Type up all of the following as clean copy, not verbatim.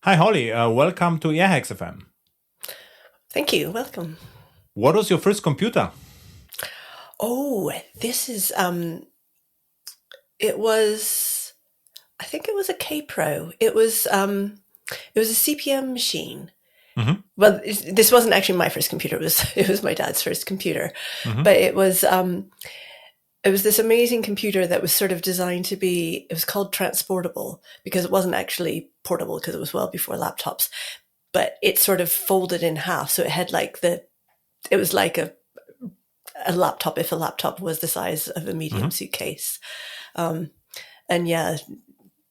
Hi, Holly. Welcome to Airhacks FM. Thank you. Welcome. What was your first computer? Oh, this is it was I think it was a K Pro. It was a CPM machine. Hmm. Well, this wasn't actually my first computer. It was my dad's first computer. Hmm. But it was this amazing computer that was sort of designed to be, it was called transportable because it wasn't actually portable because it was well before laptops, but it sort of folded in half. So it had it was like a laptop if a laptop was the size of a medium Hmm. suitcase. Um, and yeah,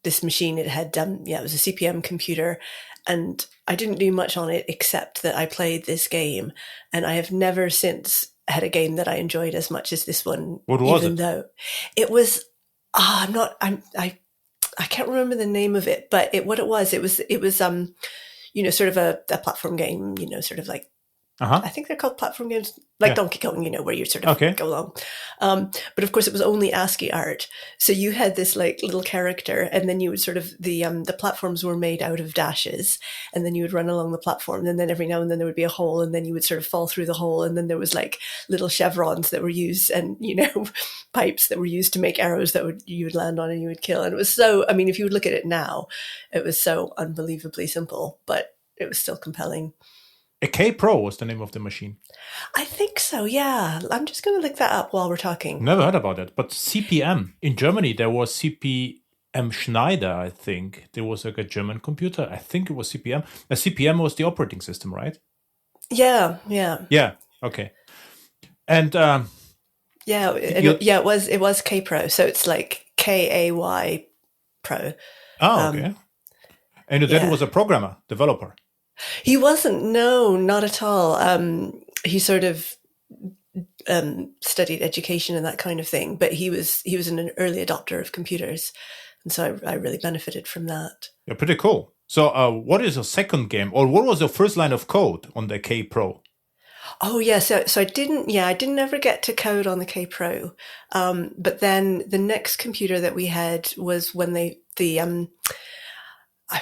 this machine, it was a CPM computer, and I didn't do much on it except that I played this game, and I have never since had a game that I enjoyed as much as this one, What was even it? though it was, I'm not, I can't remember the name of it, but it was sort of a platform game, sort of like, Uh-huh. I think they're called platform games, like Yeah. Donkey Kong, where you sort of Okay. go along. But of course, it was only ASCII art, so you had this like little character, and then you would sort of the platforms were made out of dashes, and then you would run along the platform, and then every now and then there would be a hole, and then you would sort of fall through the hole, and then there was like little chevrons that were used, and pipes that were used to make arrows that you would land on and you would kill. And it was so. I mean, if you would look at it now, it was so unbelievably simple, but it was still compelling. A K Pro was the name of the machine. I think so, yeah. I'm just going to look that up while we're talking. Never heard about it. But CPM. In Germany, there was CPM Schneider, I think. There was like a German computer. I think it was CPM. A CPM was the operating system, right? Yeah, yeah. Yeah. Okay. And Yeah, yeah, it was K Pro, so it's like KAY Pro. Um, okay. And your dad yeah. was a programmer, developer. He wasn't, no, not at all. He sort of studied education and that kind of thing, but he was an early adopter of computers, and so I really benefited from that. Yeah, pretty cool. So what is your second game? Or what was your first line of code on the K Pro? Oh yeah, so I didn't ever get to code on the K Pro, but then the next computer that we had was when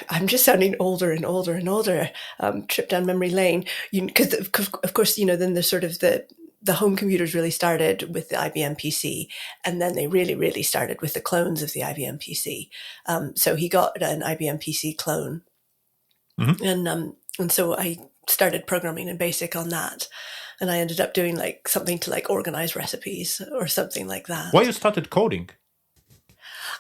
I'm just sounding older and older and older. Trip down memory lane, because of course then there's sort of the home computers really started with the IBM PC, and then they really really started with the clones of the IBM PC. So he got an IBM PC clone, Hmm. and so I started programming in BASIC on that, and I ended up doing like something to like organize recipes or something like Why that. you started coding?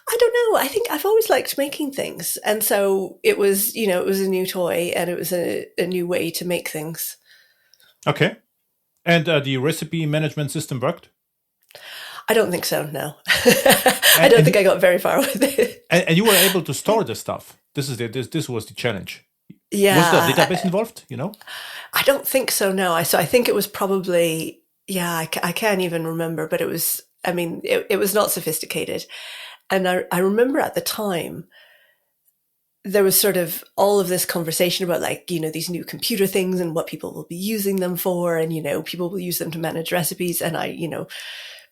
I don't know. I think I've always liked making things. And so it was a new toy, and it was a new way to make things. Okay. And the recipe management system worked? I don't think so, no. I And, don't and, think you, I got very far with it. and you were able to store the stuff. This was the challenge. Was there a Yeah, database involved? You know? I don't think so, no. So I think it was probably, yeah, I can't even remember, but I mean, it was not sophisticated. And I remember at the time, there was sort of all of this conversation about like, these new computer things and what people will be using them for. And, people will use them to manage recipes. And I,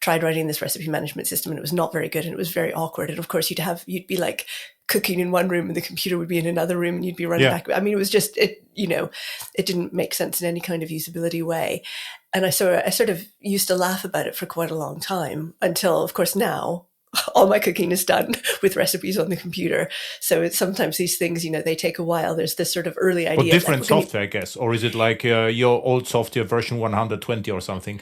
tried writing this recipe management system, and it was not very good, and it was very awkward. And of course you'd be like cooking in one room and the computer would be in another room, and you'd be running Yeah. back. I mean, it was just, it didn't make sense in any kind of usability way. And I sort of used to laugh about it for quite a long time until of course now all my cooking is done with recipes on the computer. So it's sometimes these things, they take a while. There's this sort of early But idea of like, different software, I guess. Or is it like your old software version 120 or something?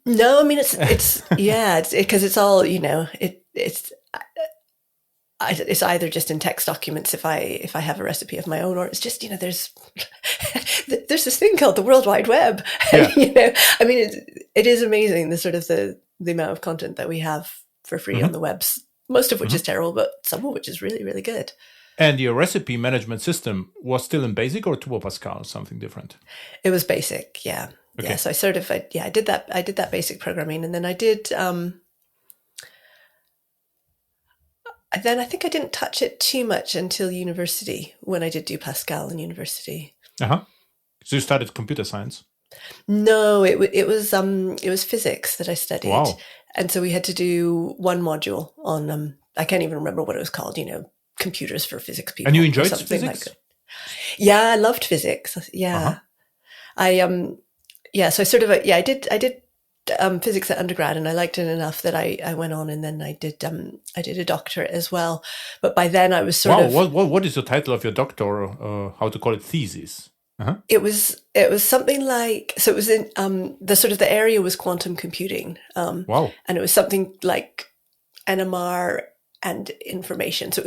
no, I mean, it's yeah, it's because it's all, it's either just in text documents if I have a recipe of my own, or it's just, there's this thing called the World Wide Web. Yeah. And, I mean, it is amazing the sort of the amount of content that we have for free on Hmm. the webs, most of which Hmm. is terrible, but some of which is really, really good. And your recipe management system was still in BASIC or Turbo Pascal, something different? It was basic, yeah. Yeah, Okay. so I did that basic programming, and then I think I didn't touch it too much until university, when I did do Pascal in university. Uh-huh. So you started computer science. No, it was physics that I studied, Wow. and so we had to do one module on I can't even remember what it was called. Computers for physics And you people or enjoyed something like physics? that. Yeah, I loved physics. Uh-huh. Yeah. So I sort of, I did physics at undergrad, and I liked it enough that I went on, and then I did a doctorate as well. But by then I was sort Wow, of, what is the title of your doctor, how to call it, thesis? Uh-huh. it was something like, so it was in, the sort of the area was quantum computing. Wow. And it was something like NMR and information. So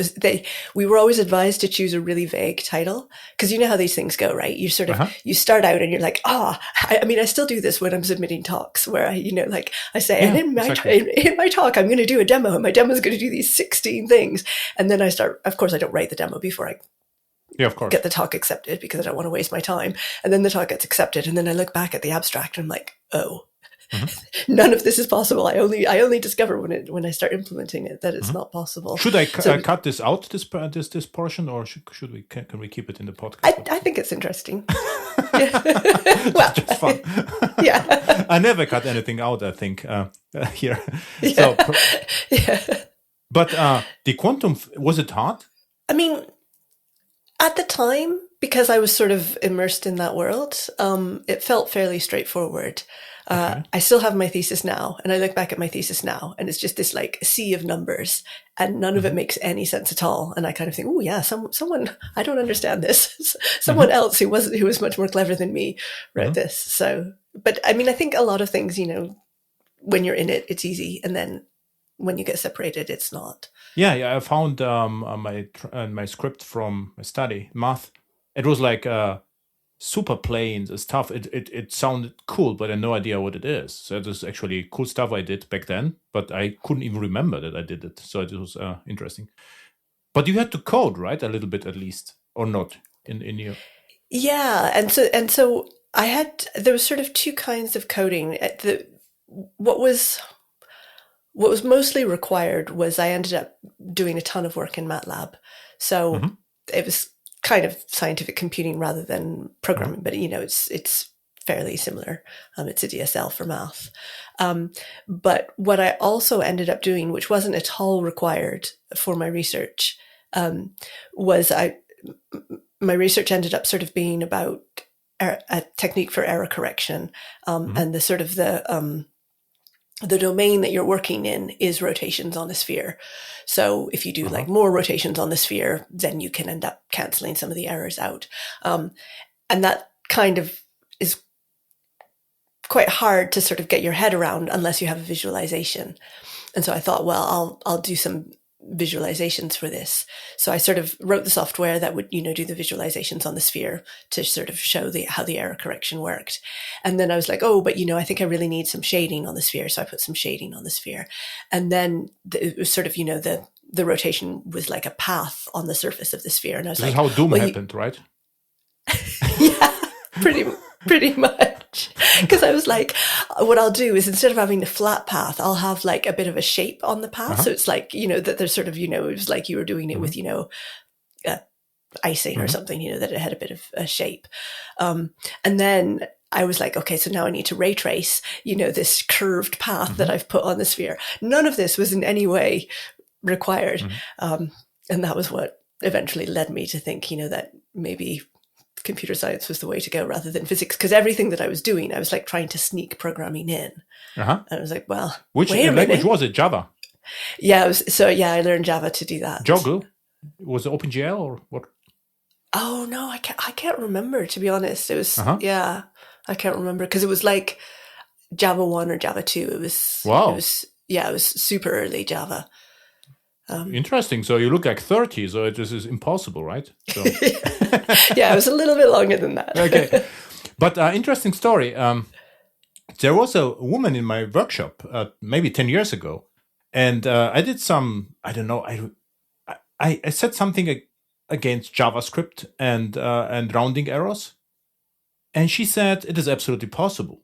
we were always advised to choose a really vague title, because you know how these things go, right? You sort of, Uh-huh. you start out and you're like, I mean, I still do this when I'm submitting talks where I say, Yeah, and in exactly. my talk, I'm going to do a demo, and my demo is going to do these 16 things. And then I start, of course, I don't write the demo before I Yeah, of course. get the talk accepted, because I don't want to waste my time. And then the talk gets accepted. And then I look back at the abstract and I'm like, oh, none of this is possible. I only discover when I start implementing it that it's not possible. Should I So cut this out, this portion, or should we can we keep it in the podcast? I think it's interesting. Well, Just fun. yeah, I never cut anything out, I think, here. yeah. So, Yeah. but the quantum, was it hard? I mean, at the time, because I was sort of immersed in that world, it felt fairly straightforward. Okay. I still have my thesis now, and I look back at my thesis now, and it's just this like sea of numbers, and none of it makes any sense at all. And I kind of think, oh yeah, someone, I don't understand this. Someone else who was much more clever than me wrote this. So, but I mean, I think a lot of things, when you're in it, it's easy, and then when you get separated, it's not. Yeah. I found my script from my study, math. It was like super plain stuff. It sounded cool, but I had no idea what it is. So it was actually cool stuff I did back then, but I couldn't even remember that I did it. So it was interesting. But you had to code, right? A little bit at least, or not in your. Yeah, and so there was sort of two kinds of coding. What was mostly required was I ended up doing a ton of work in MATLAB. So it was kind of scientific computing rather than programming, but it's fairly similar. It's a DSL for math. But what I also ended up doing, which wasn't at all required for my research, was my research ended up sort of being about a technique for error correction, and the sort of the domain that you're working in is rotations on a sphere. So if you do like more rotations on the sphere, then you can end up canceling some of the errors out. And that kind of is quite hard to sort of get your head around unless you have a visualization. And so I thought, well, I'll do some visualizations for this. So I sort of wrote the software that would, do the visualizations on the sphere to sort of show how the error correction worked. And then I was like, but I think I really need some shading on the sphere. So I put some shading on the sphere. And then it was sort of, the rotation was like a path on the surface of the sphere. And I was This like, is how Doom happened, right? Yeah, pretty much. Because I was like, what I'll do is instead of having a flat path, I'll have like a bit of a shape on the path. So it's like, that there's sort of, it was like you were doing it with, icing or something, that it had a bit of a shape. And then I was like, okay, so now I need to ray trace, this curved path that I've put on the sphere. None of this was in any way required. And that was what eventually led me to think, that maybe computer science was the way to go rather than physics, because everything that I was doing, I was like trying to sneak programming in. And I was like, well, which language was it? Java? Yeah, I learned Java to do that. Joggle? Was it OpenGL or what? Oh no, I can't remember, to be honest. It was I can't remember, because it was like Java 1 or Java 2. It was super early Java. Interesting. So you look like 30, so this is impossible, right? So. Yeah, it was a little bit longer than that. Okay. But interesting story. There was a woman in my workshop maybe 10 years ago, and I did some, I don't know, I said something against JavaScript and rounding errors. And she said, it is absolutely possible.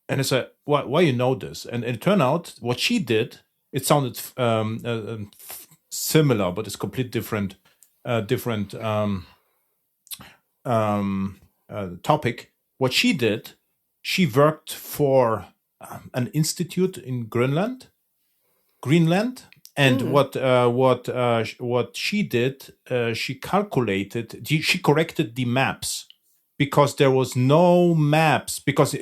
And I said, why you know this? And it turned out what she did, it sounded similar, but it's completely different topic. What she did, she worked for an institute in Greenland, And what she did, she calculated, she corrected the maps because there was no maps. Because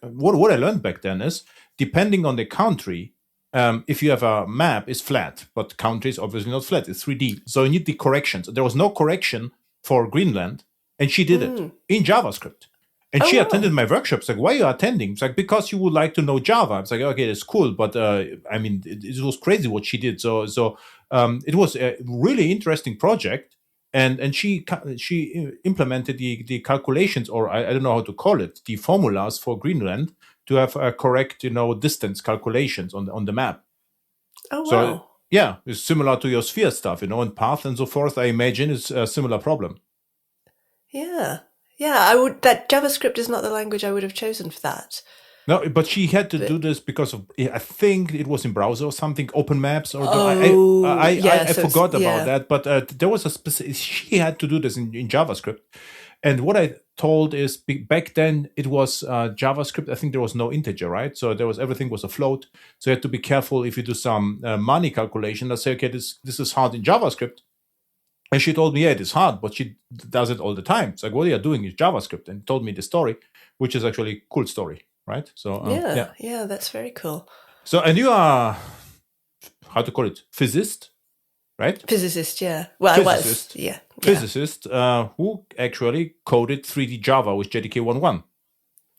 what I learned back then is, depending on the country, if you have a map, it's flat, but country is obviously not flat; it's 3D. So you need the corrections. There was no correction for Greenland, and she did it in JavaScript. And she attended my workshops. Like, why are you attending? It's like, because you would like to know Java. It's like, okay, that's cool, but I mean, it was crazy what she did. So it was a really interesting project, and she implemented the calculations, or I don't know how to call it, the formulas for Greenland to have correct, distance calculations on the map. Oh, wow. So yeah, it's similar to your sphere stuff, and path and so forth. I imagine it's a similar problem. Yeah. Yeah, that JavaScript is not the language I would have chosen for that. No, but she had to do this because of, I think it was in browser or something, Open Maps, or I forgot about that. But there was a specific, she had to do this in JavaScript. And what I told is, back then it was JavaScript. I think there was no integer, right? So everything was a float. So you had to be careful if you do some money calculation. Let's say, okay, this is hard in JavaScript. And she told me, yeah, it is hard, but she does it all the time. It's like, what you are doing is JavaScript, and told me the story, which is actually a cool story, right? So yeah, that's very cool. So, and you are, how to call it, physicist, right? Physicist, yeah. Well, physicist, I was, yeah. Physicist who actually coded 3D Java with JDK11.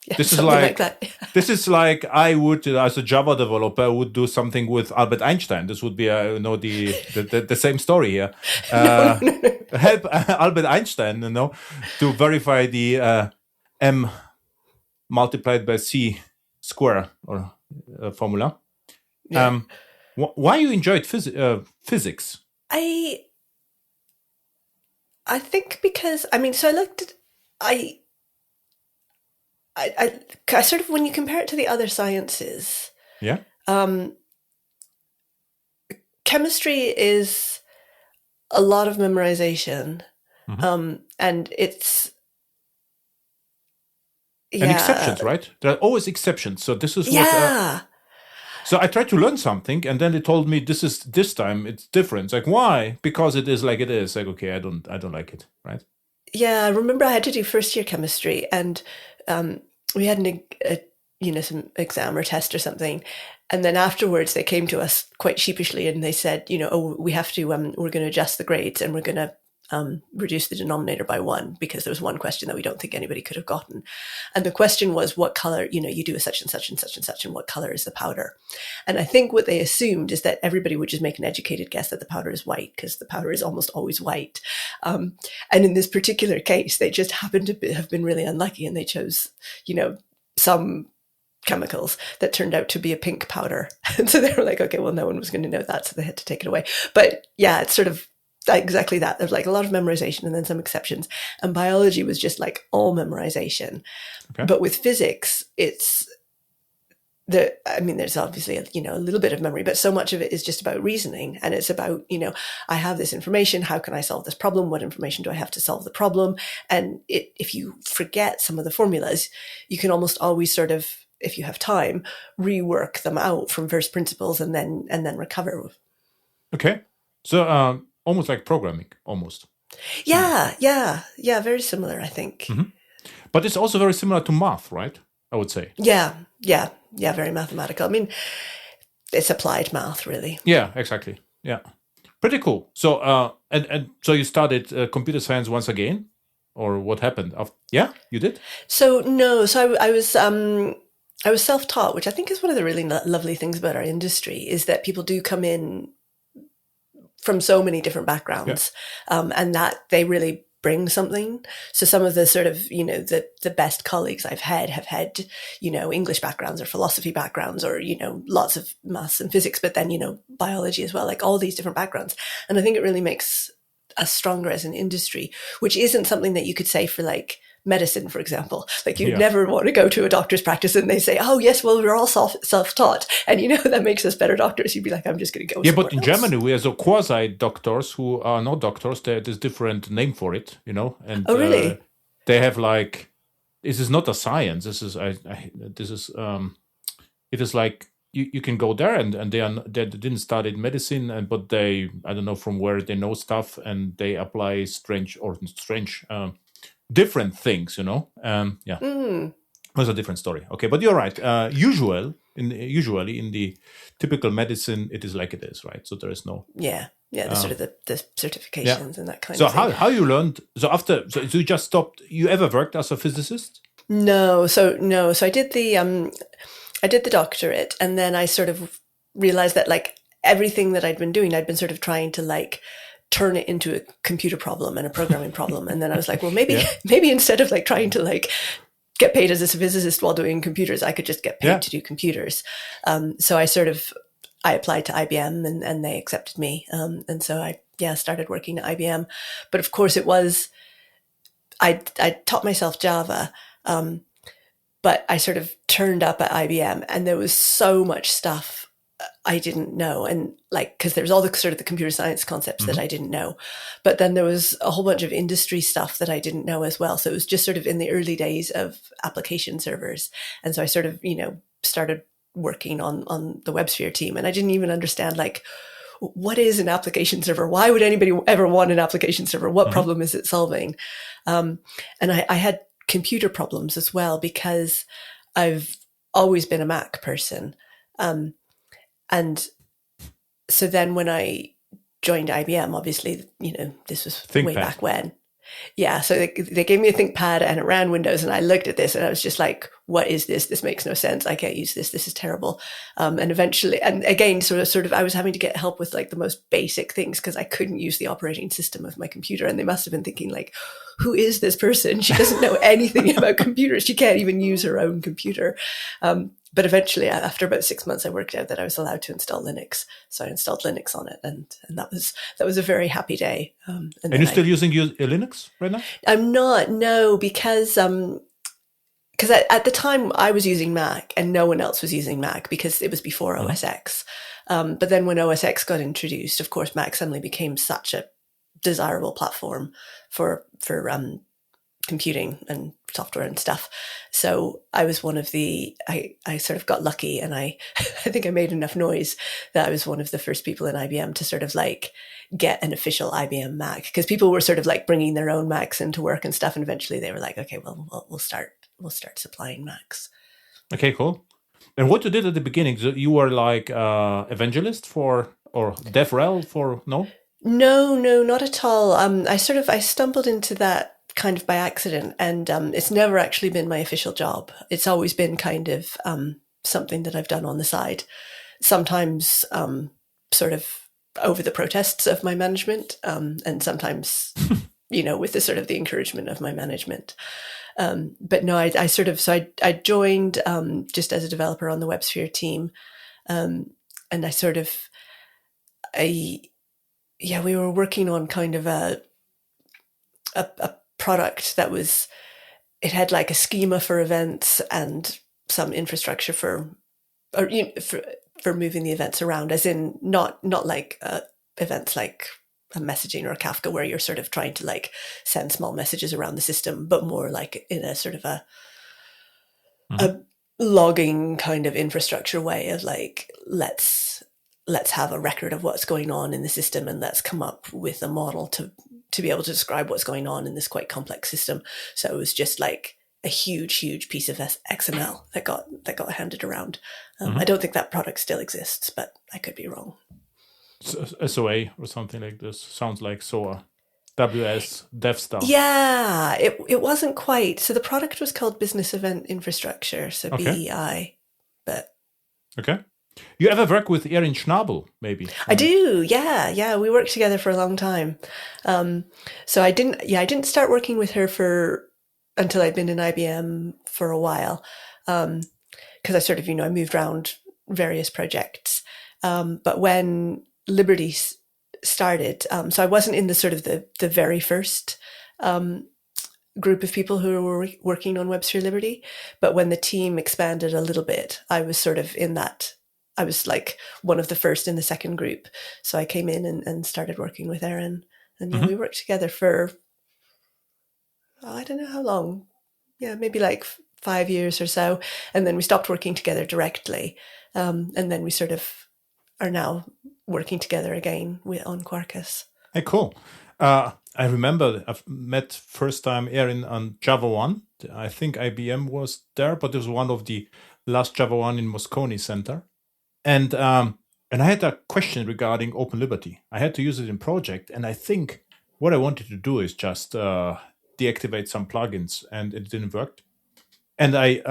Yeah, this is like that. This is like I would, as a Java developer, would do something with Albert Einstein. This would be, the same story here. No. Help Albert Einstein, to verify the m multiplied by c square or formula. Yeah. Why you enjoyed physics? I think because so I looked at I sort of, when you compare it to the other sciences, yeah, chemistry is a lot of memorization, and it's and exceptions, right? There are always exceptions. So this is what. So I tried to learn something, and then they told me this time it's different. It's like, why? Because it is like it is. Like, okay, I don't like it, right? Yeah, I remember I had to do first year chemistry, and we had some exam or test or something, and then afterwards they came to us quite sheepishly and they said, we have to we're going to adjust the grades, and we're going to reduce the denominator by 1, because there was one question that we don't think anybody could have gotten, and the question was, what color, you do a such and such and such and such, and what color is the powder? And I think what they assumed is that everybody would just make an educated guess that the powder is white, because the powder is almost always white, and in this particular case they just happened to have been really unlucky, and they chose some chemicals that turned out to be a pink powder. And so they were like, okay, well, no one was going to know that, so they had to take it away. But yeah, it's sort of exactly that. There's like a lot of memorization and then some exceptions. And biology was just like all memorization. Okay. But with physics, there's obviously a little bit of memory, but so much of it is just about reasoning, and it's about, I have this information, how can I solve this problem? What information do I have to solve the problem? And if you forget some of the formulas, you can almost always sort of, if you have time, rework them out from first principles and then recover. Okay, so almost like programming, almost. Yeah, very similar, I think. Mm-hmm. But it's also very similar to math, right? I would say. Yeah, very mathematical. I mean, it's applied math, really. Yeah, exactly. Yeah, pretty cool. So, and so you started computer science once again, or what happened? Yeah, you did. So I was self-taught, which I think is one of the really lovely things about our industry, is that people do come in from so many different backgrounds, and that they really bring something. So some of the sort of, the best colleagues I've had have had, English backgrounds or philosophy backgrounds, or, lots of maths and physics, but then, biology as well, like all these different backgrounds. And I think it really makes us stronger as an industry, which isn't something that you could say for like medicine, for example. Like you'd never want to go to a doctor's practice and they say, oh yes, well, we're all self-taught, and that makes us better doctors. You'd be like, I'm just going to go. Yeah, but in Germany we have so quasi doctors who are not doctors. There's different name for it, and oh really? They have like, this is not a science. This is it is like you can go there, and they didn't study medicine, but they, I don't know from where they know stuff, and they apply strange different things, yeah. That's a different story. Okay, but you're right. Usually in the typical medicine, it is like it is, right? So there is no the sort of the certifications and that kind of thing. So how you learned? So after, so you just stopped. You ever worked as a physicist? No. So I did the doctorate, and then I sort of realized that like everything that I'd been doing, I'd been sort of trying to like turn it into a computer problem and a programming problem. And then I was like, well, maybe instead of like trying to like get paid as a physicist while doing computers, I could just get paid to do computers. So I applied to IBM, and they accepted me. And so I started working at IBM. But of course I taught myself Java, but I sort of turned up at IBM, and there was so much stuff I didn't know. And like, cause there's all the sort of the computer science concepts that I didn't know, but then there was a whole bunch of industry stuff that I didn't know as well. So it was just sort of in the early days of application servers. And so I sort of, started working on the WebSphere team, and I didn't even understand like, what is an application server? Why would anybody ever want an application server? What problem is it solving? And I had computer problems as well, because I've always been a Mac person. And so then when I joined IBM, obviously, this was way back when. Yeah. So they gave me a ThinkPad, and it ran Windows, and I looked at this and I was just like, what is this? This makes no sense. I can't use this. This is terrible. And eventually, and again, sort of, I was having to get help with like the most basic things, because I couldn't use the operating system of my computer. And they must have been thinking like, who is this person? She doesn't know anything about computers. She can't even use her own computer. But eventually, after about 6 months, I worked out that I was allowed to install Linux. So I installed Linux on it, and that was a very happy day. And you're still using Linux right now? I'm not, no, because at the time I was using Mac, and no one else was using Mac, because it was before OS X. But then when OS X got introduced, of course, Mac suddenly became such a desirable platform for computing and software and stuff. So I was one of I sort of got lucky, and I think I made enough noise that I was one of the first people in IBM to sort of like get an official IBM Mac, because people were sort of like bringing their own Macs into work and stuff. And eventually they were like, okay, well, we'll start supplying Macs. Okay, cool. And what you did at the beginning, so you were like evangelist or DevRel for, no? No, not at all. I stumbled into that kind of by accident, and it's never actually been my official job. It's always been kind of something that I've done on the side, sometimes sort of over the protests of my management, and sometimes with the sort of the encouragement of my management. But no, I joined just as a developer on the WebSphere team, and we were working on kind of a product that it had like a schema for events and some infrastructure for moving the events around, as in not like events like a messaging or a Kafka, where you're sort of trying to like send small messages around the system, but more like in a sort of a logging kind of infrastructure way of like, let's have a record of what's going on in the system, and let's come up with a model to be able to describe what's going on in this quite complex system. So it was just like a huge piece of XML that got handed around. I don't think that product still exists, but I could be wrong. SOA or something like this. Sounds like SOA. WS dev stuff. Yeah, it wasn't quite. So the product was called Business Event Infrastructure, so BEI. But okay. You ever work with Erin Schnabel, maybe? I do, yeah. We worked together for a long time. So I didn't start working with her until I'd been in IBM for a while, because I sort of, I moved around various projects. But when Liberty started, so I wasn't in the sort of the very first group of people who were working on WebSphere Liberty, but when the team expanded a little bit, I was sort of in that. I was like one of the first in the second group. So I came in and started working with Erin, and we worked together for, I don't know how long. Yeah, maybe like 5 years or so, and then we stopped working together directly, and then we sort of are now working together again on Quarkus. Hey, cool. I remember I've met first time Erin on Java 1. I think IBM was there, but it was one of the last Java 1 in Moscone Center. And I had a question regarding OpenLiberty. I had to use it in project, and I think what I wanted to do is just deactivate some plugins, and it didn't work. And I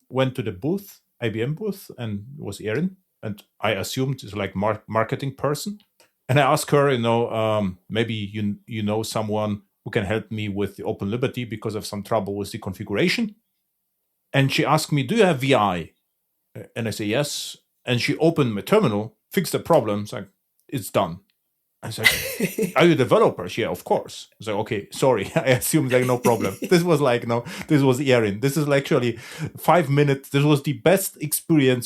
went to the booth, IBM booth, and it was Erin, and I assumed it's like marketing person. And I asked her, maybe you know someone who can help me with the OpenLiberty because of some trouble with the configuration. And she asked me, do you have VI? And I say, yes. And she opened my terminal, fixed the problem. It's like, it's done. I said, are you developers? Yeah, of course. I was like, okay, sorry. I assumed like no problem. This was like, no, this was Erin. This is actually 5 minutes. This was the best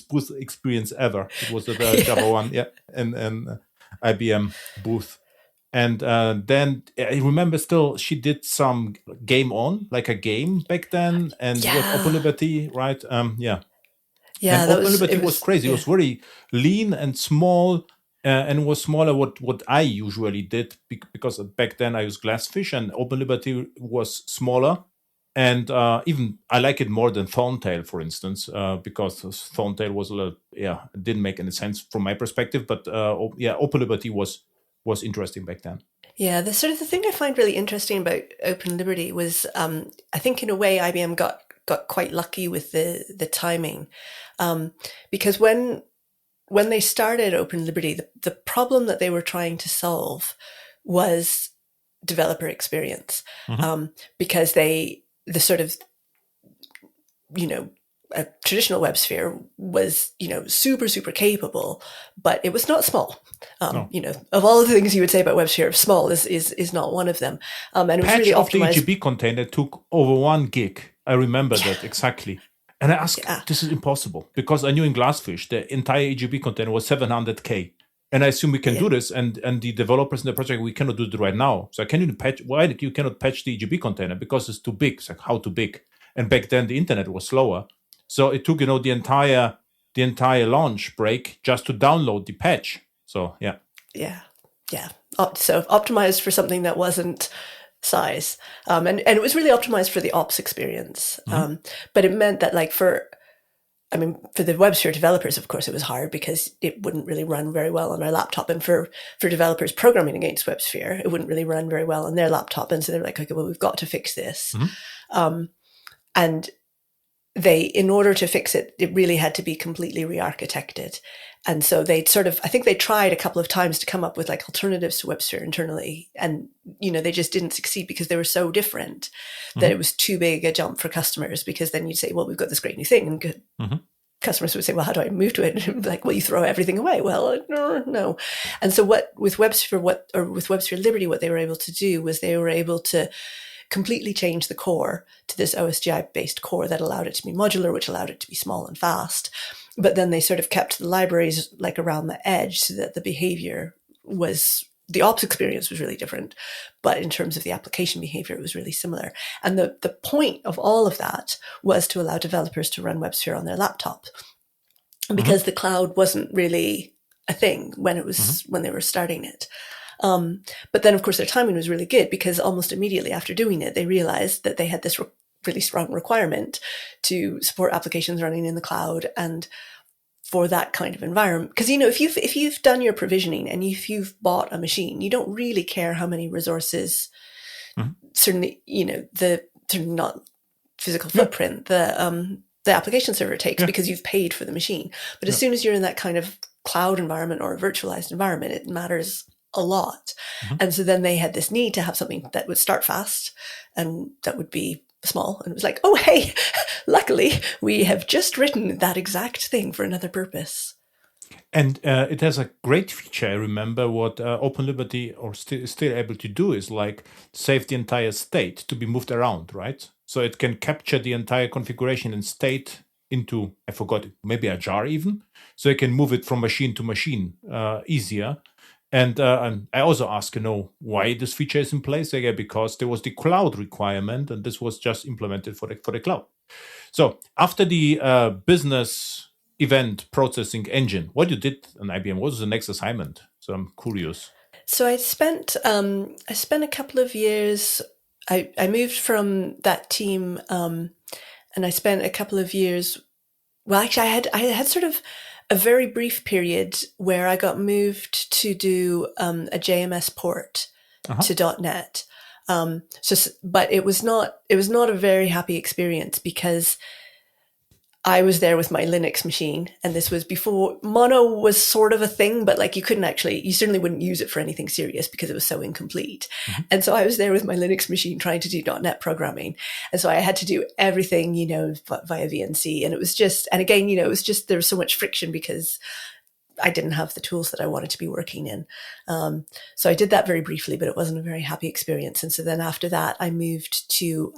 booth experience ever. It was the Java 1, yeah, and IBM booth. And then I remember still she did some game on, like a game back then, and with OpenLiberty, right? Yeah. Yeah, and OpenLiberty was crazy. Yeah. It was very lean and small, and was smaller what I usually did because back then I used Glassfish, and OpenLiberty was smaller. And even I like it more than Thorntail, for instance, because Thorntail was a little, it didn't make any sense from my perspective. But OpenLiberty was interesting back then. Yeah, the sort of the thing I find really interesting about OpenLiberty was, I think in a way IBM got quite lucky with the timing, because when they started OpenLiberty, the problem that they were trying to solve was developer experience, because the sort of, a traditional WebSphere was, super, super capable, but it was not small. No. Of all the things you would say about WebSphere, small is not one of them. And it was Patch really of the optimized. EGB container took over 1 gig. I remember that exactly. And I asked, this is impossible, because I knew in Glassfish, the entire EGB container was 700K. And I assume we can do this, and the developers in the project, we cannot do it right now. So why you cannot patch the EGB container? Because it's too big. It's like, how too big? And back then the internet was slower. So it took, the entire launch break just to download the patch. So yeah. So optimized for something that wasn't size, and it was really optimized for the ops experience. But it meant that, like, for the WebSphere developers, of course, it was hard because it wouldn't really run very well on their laptop, and for developers programming against WebSphere, it wouldn't really run very well on their laptop. And so they're like, okay, well, we've got to fix this, and in order to fix it, it really had to be completely re-architected. And so I think they tried a couple of times to come up with like alternatives to WebSphere internally. And, they just didn't succeed because they were so different that it was too big a jump for customers, because then you'd say, well, we've got this great new thing. And customers would say, well, how do I move to it? And like, well, you throw everything away. Well, no. And so with WebSphere Liberty, what they were able to do was they were able to completely change the core to this OSGi-based core that allowed it to be modular, which allowed it to be small and fast. But then they sort of kept the libraries like around the edge so that the ops experience was really different. But in terms of the application behavior, it was really similar. And the point of all of that was to allow developers to run WebSphere on their laptop, because the cloud wasn't really a thing when they were starting it. But then, of course, their timing was really good, because almost immediately after doing it, they realized that they had this really strong requirement to support applications running in the cloud, and for that kind of environment. Because, if you've done your provisioning and if you've bought a machine, you don't really care how many resources, certainly, the not physical footprint, the application server takes, because you've paid for the machine. But as soon as you're in that kind of cloud environment or a virtualized environment, it matters a lot. And so then they had this need to have something that would start fast and that would be small. And it was like, oh, hey, luckily we have just written that exact thing for another purpose. And it has a great feature. I remember what OpenLiberty is still able to do is like save the entire state to be moved around, right? So it can capture the entire configuration and state into, I forgot, maybe a jar even. So it can move it from machine to machine easier. And I also asked, why this feature is in place again, because there was the cloud requirement, and this was just implemented for the cloud. So after the business event processing engine, what you did on IBM, what was the next assignment? So I'm curious. So I spent a couple of years. I moved from that team, and I spent a couple of years. Well, actually, I had sort of a very brief period where I got moved to do a JMS port to .NET. But it was not a very happy experience because I was there with my Linux machine, and this was before Mono was sort of a thing, but like you certainly wouldn't use it for anything serious because it was so incomplete. Mm-hmm. And so I was there with my Linux machine trying to do .NET programming. And so I had to do everything, via VNC. And it was just, and again, it was just, there was so much friction because I didn't have the tools that I wanted to be working in. So I did that very briefly, but it wasn't a very happy experience. And so then after that, I moved to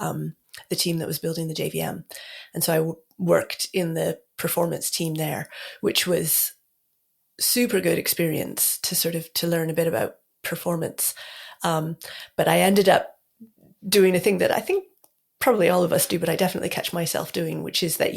the team that was building the JVM. And so I worked in the performance team there, which was super good experience to learn a bit about performance. But I ended up doing a thing that I think probably all of us do, but I definitely catch myself doing, which is that,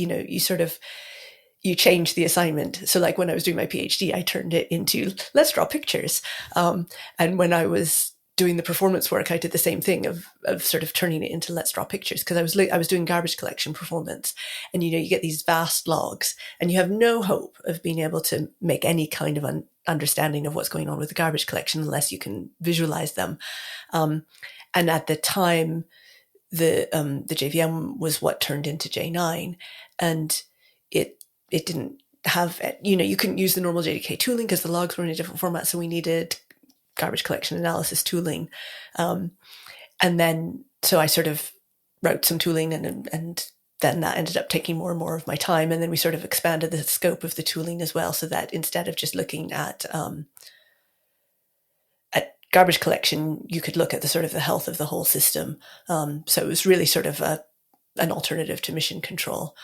you change the assignment. So like when I was doing my PhD, I turned it into let's draw pictures. And when I was doing the performance work, I did the same thing of sort of turning it into let's draw pictures, because I was doing garbage collection performance, and you get these vast logs and you have no hope of being able to make any kind of understanding of what's going on with the garbage collection unless you can visualize them. And at the time, the JVM was what turned into J9, and it didn't have, you couldn't use the normal JDK tooling because the logs were in a different format, so we needed garbage collection analysis tooling. And then, so I sort of wrote some tooling, and then that ended up taking more and more of my time. And then we sort of expanded the scope of the tooling as well, so that instead of just looking at garbage collection, you could look at the sort of the health of the whole system. So it was really sort of an alternative to mission control,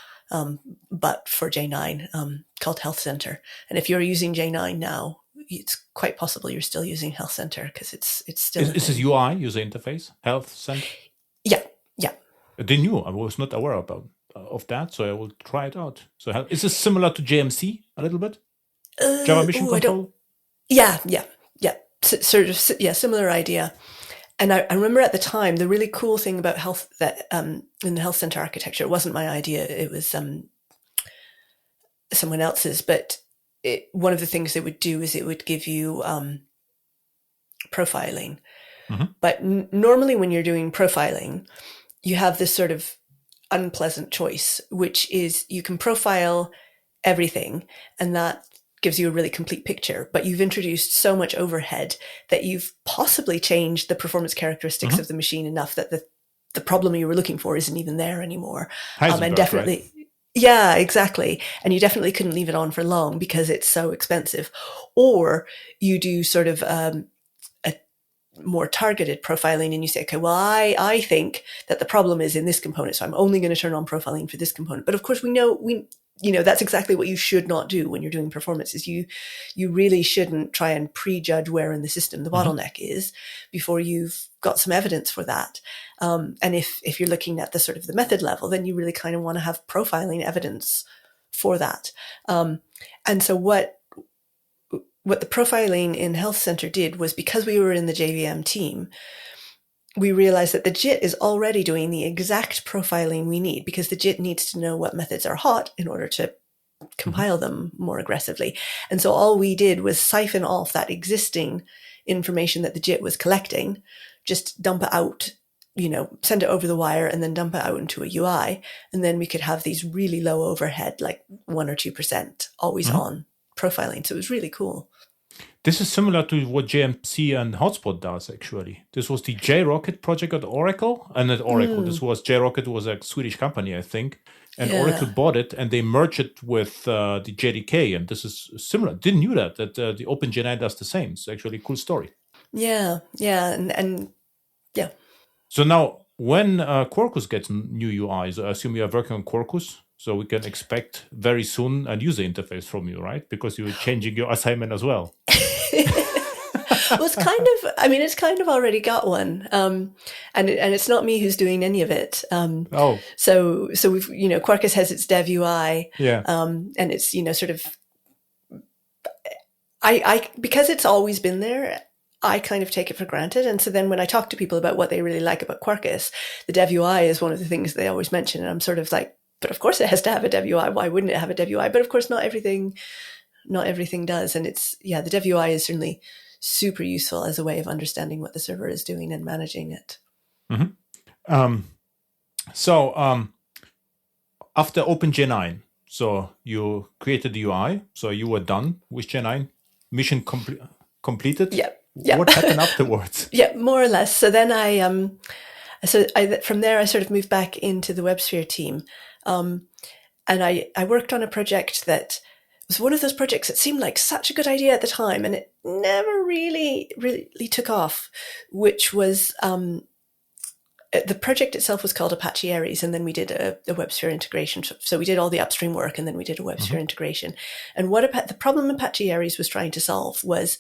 but for J9, called Health Center. And if you're using J9 now, it's quite possible you're still using Health Center because it's still. Is this UI, user interface, Health Center? Yeah. They knew. I was not aware of that, so I will try it out. So is this similar to JMC a little bit? Java Mission Control? Yeah. Sort of, similar idea. And I remember at the time, the really cool thing about health that in the Health Center architecture, it wasn't my idea, it was someone else's, but one of the things it would do is it would give you profiling. Mm-hmm. But normally when you're doing profiling, you have this sort of unpleasant choice, which is you can profile everything, and that gives you a really complete picture, but you've introduced so much overhead that you've possibly changed the performance characteristics of the machine enough that the problem you were looking for isn't even there anymore. And definitely, right? Yeah, exactly. And you definitely couldn't leave it on for long because it's so expensive. Or you do sort of a more targeted profiling, and you say, okay, well, I think that the problem is in this component, so I'm only going to turn on profiling for this component. But of course, we know that's exactly what you should not do when you're doing performance. Is you really shouldn't try and prejudge where in the system the bottleneck is before you've got some evidence for that. And if you're looking at the sort of the method level, then you really kind of want to have profiling evidence for that. And so what the profiling in Health Center did was, because we were in the JVM team, we realized that the JIT is already doing the exact profiling we need, because the JIT needs to know what methods are hot in order to compile them more aggressively. And so all we did was siphon off that existing information that the JIT was collecting, just dump it out, send it over the wire, and then dump it out into a UI. And then we could have these really low overhead, like 1 or 2% always on profiling. So it was really cool. This is similar to what JMC and Hotspot does, actually. This was the JRocket project at Oracle. And at Oracle, this was JRocket was a Swedish company, I think. And Oracle bought it, and they merged it with the JDK. And this is similar. Didn't knew that the OpenJNI does the same. It's actually a cool story. Yeah. And yeah. So now, when Quarkus gets new UIs, I assume you are working on Quarkus. So we can expect very soon a user interface from you, right? Because you're changing your assignment as well. Well, it's kind of already got one, and it's not me who's doing any of it. Oh, So we've Quarkus has its dev UI, yeah. and it's sort of I because it's always been there. I kind of take it for granted, and so then when I talk to people about what they really like about Quarkus, the dev UI is one of the things they always mention, and I'm sort of like, but of course it has to have a dev UI. Why wouldn't it have a dev UI? But of course, not everything does, and the dev UI is certainly super useful as a way of understanding what the server is doing and managing it. Mm-hmm. So after OpenGen9, so you created the UI, so you were done with Gen9, mission completed. Yeah. What happened afterwards? Yeah, more or less. So then from there I sort of moved back into the WebSphere team, and I worked on a project that was one of those projects that seemed like such a good idea at the time, and it never really took off, which was the project itself was called Apache Aries, and then we did a WebSphere integration. So we did all the upstream work, and then we did a WebSphere integration. And the problem Apache Aries was trying to solve was,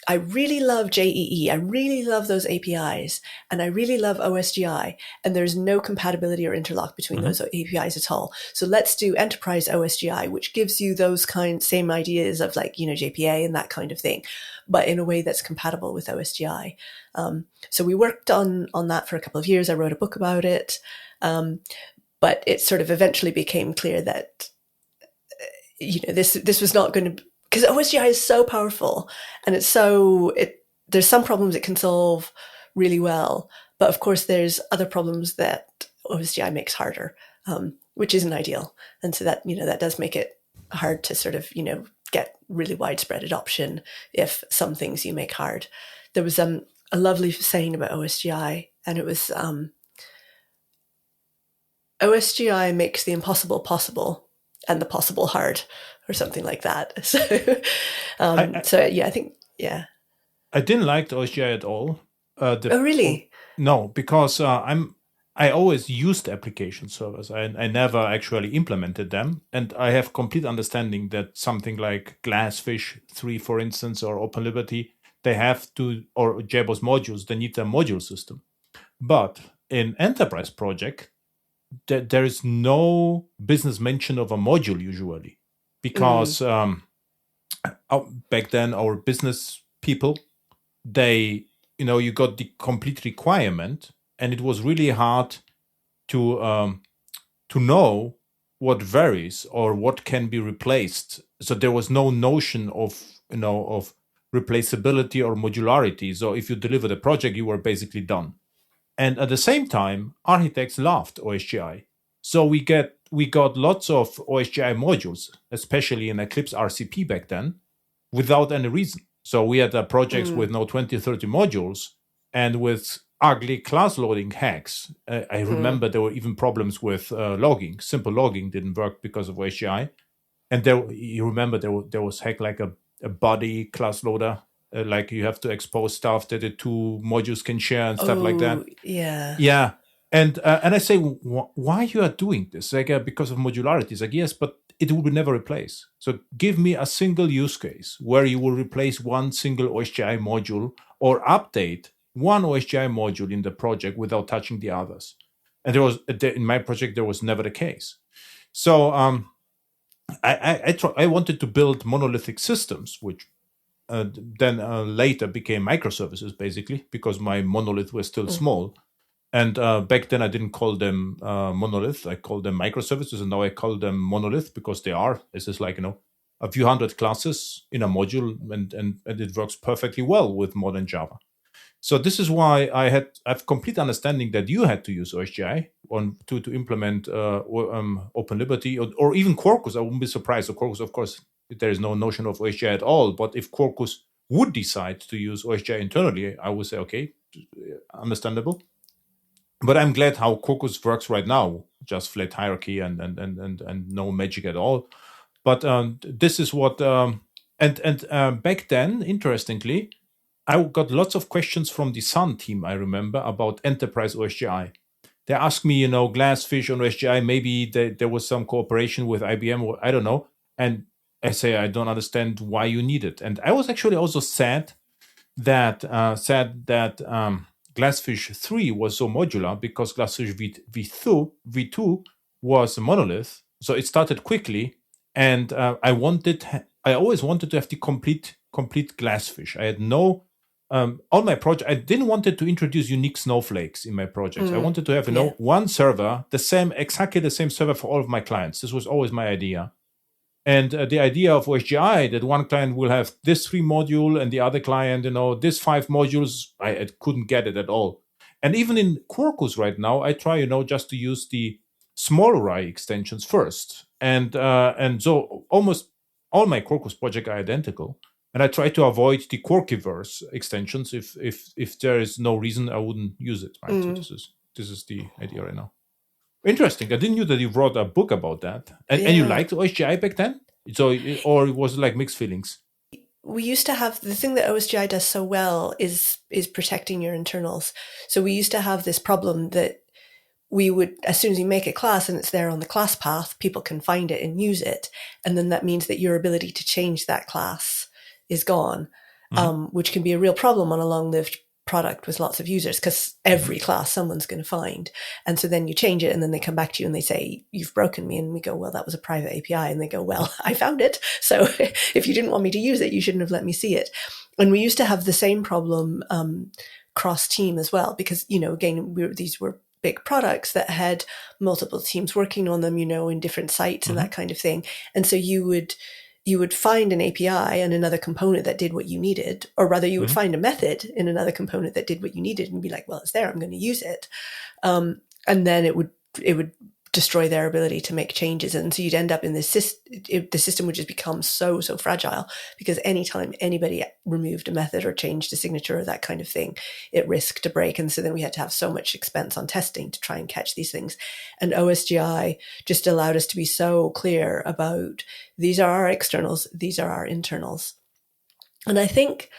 I really love JEE. I really love those APIs, and I really love OSGi, and there's no compatibility or interlock between those APIs at all. So let's do enterprise OSGi, which gives you those same ideas of JPA and that kind of thing, but in a way that's compatible with OSGi. So we worked on that for a couple of years. I wrote a book about it, but it sort of eventually became clear that this was not going to. Because OSGi is so powerful, and there's some problems it can solve really well, but of course there's other problems that OSGi makes harder, which isn't ideal, and so that that does make it hard to sort of get really widespread adoption if some things you make hard. There was a lovely saying about OSGi, and it was OSGi makes the impossible possible and the possible hard, or something like that. So, I think. I didn't like the OSGi at all. Oh, really? No, because I always used application servers. I never actually implemented them, and I have complete understanding that something like Glassfish 3, for instance, or OpenLiberty, they have to, or JBoss modules, they need a module system. But in enterprise project, there is no business mention of a module usually, because back then our business people, they, you got the complete requirement, and it was really hard to know what varies or what can be replaced. So there was no notion of of replaceability or modularity. So if you delivered a project, you were basically done. And at the same time, architects loved OSGi. So we got lots of OSGi modules, especially in Eclipse RCP back then, without any reason. So we had projects with 20, 30 modules, and with ugly class loading hacks. I remember there were even problems with logging. Simple logging didn't work because of OSGi. And you remember there was hack like a body class loader. Like you have to expose stuff that the two modules can share and stuff like that. Yeah. Yeah. And I say, why you are doing this? Like because of modularity. It's like, yes, but it will never replace. So give me a single use case where you will replace one single OSGi module or update one OSGi module in the project without touching the others. And in my project, there was never the case. So I wanted to build monolithic systems, which then later became microservices, basically, because my monolith was still small. And back then I didn't call them monolith. I called them microservices, and now I call them monolith because they are. It's just like, a few hundred classes in a module, and it works perfectly well with modern Java. So this is why I've complete understanding that you had to use OSGi to implement OpenLiberty or even Quarkus. I wouldn't be surprised. So Quarkus, of course, there is no notion of OSGi at all. But if Quarkus would decide to use OSGi internally, I would say, okay, understandable. But I'm glad how Quarkus works right now, just flat hierarchy and no magic at all. But this is what back then, interestingly, I got lots of questions from the Sun team, I remember, about enterprise OSGi. They asked me, Glassfish on OSGi, maybe there was some cooperation with IBM, or I don't know. And I say, I don't understand why you need it. And I was actually also sad that said that Glassfish 3 was so modular because Glassfish V2 was a monolith, so it started quickly, and I always wanted to have the complete Glassfish. I had no on my project. I didn't want to introduce unique snowflakes in my projects. I wanted to have one server, exactly the same server for all of my clients. This was always my idea. And the idea of OSGi that one client will have this 3 module and the other client, this 5 modules, I couldn't get it at all. And even in Quarkus right now, I try, just to use the modularity extensions first. And so almost all my Quarkus projects are identical. And I try to avoid the Quarkiverse extensions. If there is no reason, I wouldn't use it. Right? So this is the idea right now. Interesting. I didn't know that you wrote a book about that. And you liked OSGi back then? Or was it like mixed feelings? We used to have, the thing that OSGi does so well is protecting your internals. So we used to have this problem that we would, as soon as you make a class and it's there on the class path, people can find it and use it. And then that means that your ability to change that class is gone, which can be a real problem on a long-lived product with lots of users, because every class someone's going to find. And so then you change it and then they come back to you and they say, you've broken me. And we go, well, that was a private API. And they go, well, I found it. So if you didn't want me to use it, you shouldn't have let me see it. And we used to have the same problem cross team as well, because, again, these were big products that had multiple teams working on them, in different sites and that kind of thing. And so you would find an API and another component that did what you needed, or rather you would find a method in another component that did what you needed and be like, well, it's there, I'm going to use it. And then it would destroy their ability to make changes. And so you'd end up in this the system would just become so fragile, because anytime anybody removed a method or changed a signature or that kind of thing, it risked to break. And so then we had to have so much expense on testing to try and catch these things. And OSGi just allowed us to be so clear about, these are our externals, these are our internals. And I think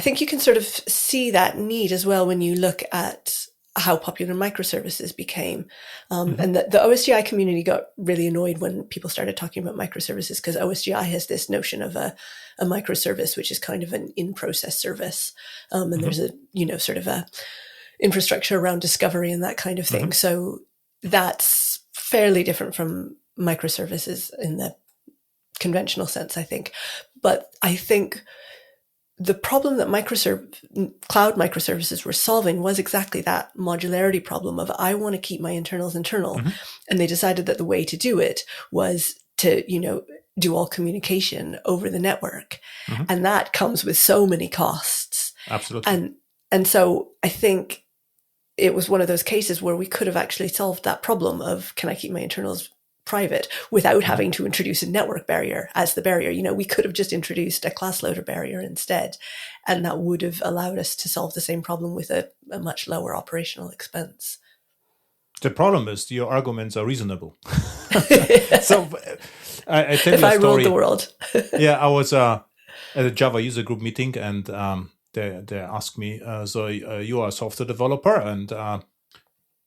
you can sort of see that need as well when you look at how popular microservices became. And the OSGi community got really annoyed when people started talking about microservices, because OSGi has this notion of a microservice, which is kind of an in-process service. And there's a, sort of a infrastructure around discovery and that kind of thing. So that's fairly different from microservices in the conventional sense, I think. But I think the problem that cloud microservices were solving was exactly that modularity problem of, I want to keep my internals internal. And they decided that the way to do it was to, do all communication over the network. And that comes with so many costs. Absolutely. And so I think it was one of those cases where we could have actually solved that problem of, can I keep my internals private without having to introduce a network barrier as the barrier? We could have just introduced a class loader barrier instead, and that would have allowed us to solve the same problem with a much lower operational expense. The problem is your arguments are reasonable. So I tell if you a I story. ruled the world. Yeah, I was at a Java user group meeting, and they asked me, so you are a software developer, and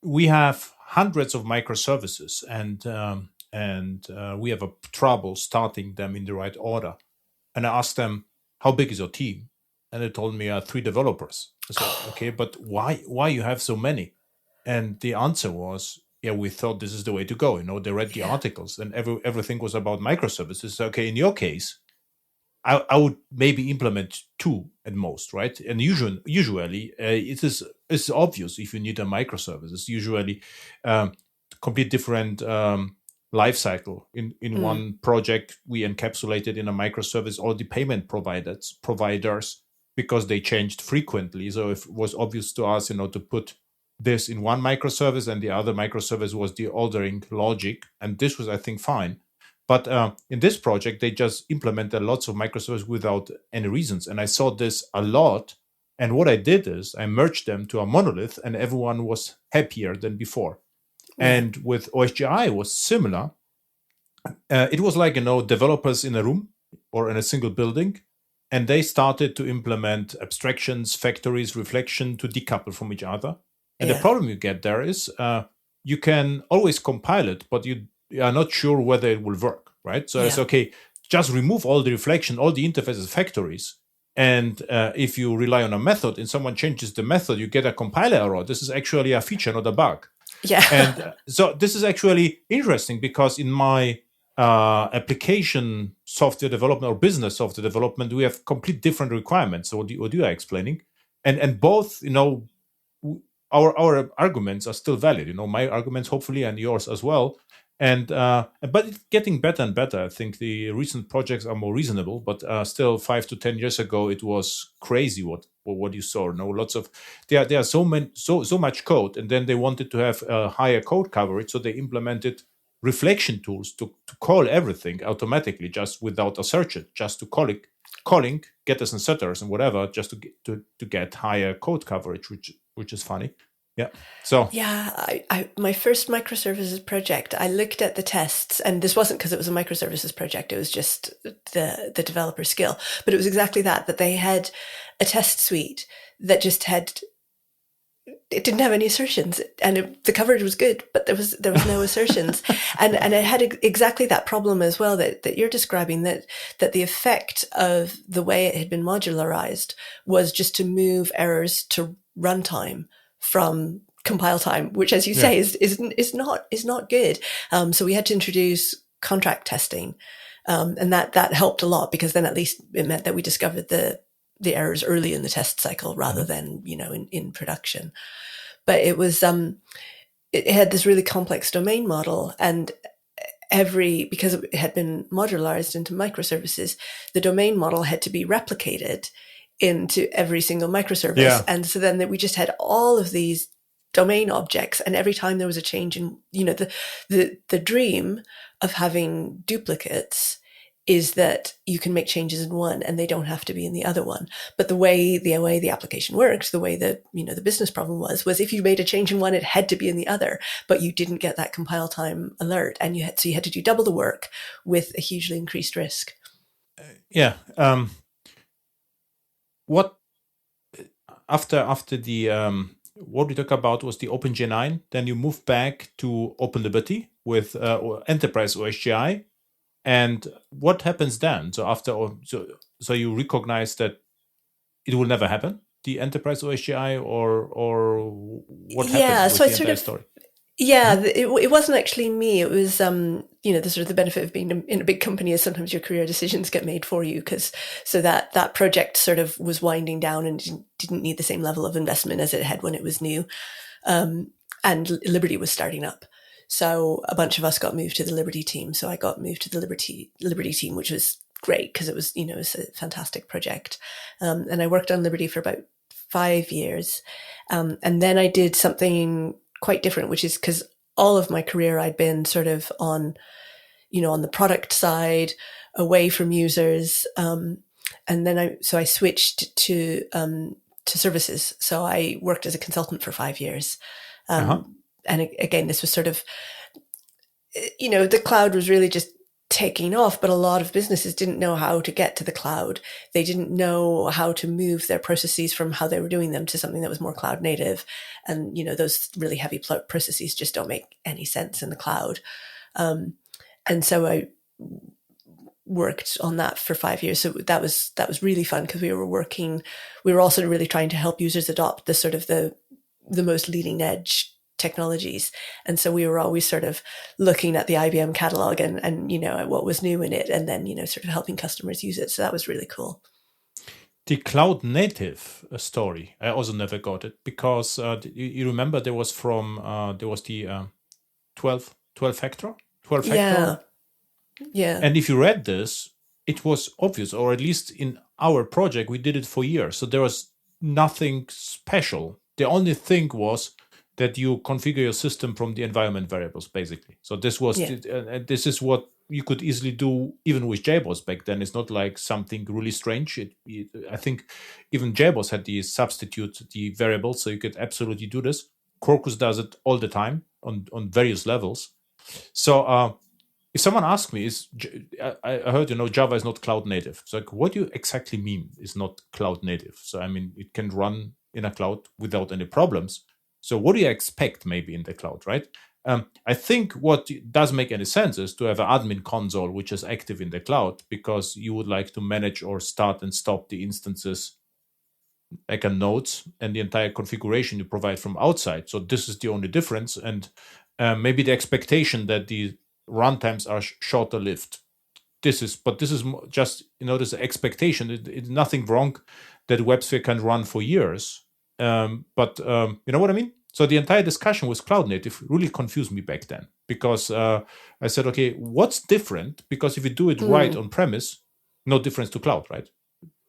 we have hundreds of microservices, and we have a trouble starting them in the right order. And I asked them, how big is your team? And they told me 3 developers. I said, okay, but why you have so many? And the answer was, yeah, we thought this is the way to go. They read the articles, and everything was about microservices. Okay, in your case, I would maybe implement 2 at most, right? And usually it's obvious if you need a microservice. It's usually complete different life cycle. In one project, we encapsulated in a microservice all the payment providers because they changed frequently. So it was obvious to us, to put this in one microservice, and the other microservice was the ordering logic. And this was, I think, fine. But in this project, they just implemented lots of microservices without any reasons. And I saw this a lot. And what I did is I merged them to a monolith, and everyone was happier than before. And with OSGi, it was similar. It was like, developers in a room or in a single building, and they started to implement abstractions, factories, reflection to decouple from each other. And the problem you get there is you can always compile it, but you are not sure whether it will work, right? So it's okay, just remove all the reflection, all the interfaces, factories, And if you rely on a method and someone changes the method, you get a compiler error. This is actually a feature, not a bug. Yeah. And so this is actually interesting, because in my application software development or business software development, we have complete different requirements. So what you are explaining, and both, our arguments are still valid. My arguments hopefully, and yours as well. And but it's getting better and better. I think the recent projects are more reasonable, but still 5 to 10 years ago, it was crazy what you saw. Lots of there are so much code, and then they wanted to have a higher code coverage, so they implemented reflection tools to call everything automatically, just without a searcher, just to calling getters and setters and whatever, just to get higher code coverage, which is funny. Yeah. So yeah, I my first microservices project, I looked at the tests, and this wasn't because it was a microservices project. It was just the developer skill, but it was exactly that they had a test suite that just it didn't have any assertions, and the coverage was good, but there was no assertions, and it had exactly that problem as well that you're describing, that the effect of the way it had been modularized was just to move errors to runtime from compile time, which, as you say, is not good. So we had to introduce contract testing, and that helped a lot, because then at least it meant that we discovered the errors early in the test cycle rather than in production. But it was it had this really complex domain model, and because it had been modularized into microservices, the domain model had to be replicated into every single microservice. Yeah. And so then we just had all of these domain objects, and every time there was a change in, the dream of having duplicates is that you can make changes in one and they don't have to be in the other one. But the way the application works, the way that, the business problem was if you made a change in one, it had to be in the other, but you didn't get that compile time alert. And you had to do double the work with a hugely increased risk. Yeah. What after the what we talked about was the OpenGi 9. Then you moved back to OpenLiberty with Enterprise OSGi. And what happens then? So so you recognize that it will never happen, the Enterprise OSGi, or what happens with the entire story? Yeah, it wasn't actually me. It was, the sort of the benefit of being in a big company is sometimes your career decisions get made for you, so that project sort of was winding down and didn't need the same level of investment as it had when it was new. And Liberty was starting up. So a bunch of us got moved to the Liberty team. So I got moved to the Liberty team, which was great because it was a fantastic project. And I worked on Liberty for about 5 years. And then I did something quite different, which is because all of my career I'd been sort of on the product side, away from users. And then I switched to services. So I worked as a consultant for 5 years. And again, this was sort of, the cloud was really just taking off, but a lot of businesses didn't know how to get to the cloud. They didn't know how to move their processes from how they were doing them to something that was more cloud native. And, those really heavy processes just don't make any sense in the cloud. And so I worked on that for 5 years. So that was really fun because we were also really trying to help users adopt the sort of the most leading edge technologies. And so we were always sort of looking at the IBM catalog and at what was new in it, and then, sort of helping customers use it. So that was really cool. The cloud native story, I also never got it, because you remember there was the 12 factor. Yeah. And if you read this, it was obvious, or at least in our project, we did it for years. So there was nothing special. The only thing was that you configure your system from the environment variables, basically. So this was this is what you could easily do even with JBoss back then. It's not like something really strange. I think even JBoss had the substitute the variables, so you could absolutely do this. Quarkus does it all the time on various levels. So if someone asks me, I heard Java is not cloud native. So like, what do you exactly mean is not cloud native? So I mean, it can run in a cloud without any problems. So what do you expect maybe in the cloud, right? I think what does make any sense is to have an admin console which is active in the cloud, because you would like to manage or start and stop the instances like a nodes and the entire configuration you provide from outside. So this is the only difference, and maybe the expectation that the runtimes are shorter lived. This is just, there's an expectation. It's nothing wrong that WebSphere can run for years, but you know what I mean. So the entire discussion with cloud native really confused me back then, because I said, okay, what's different? Because if you do it right on premise, no difference to cloud, right?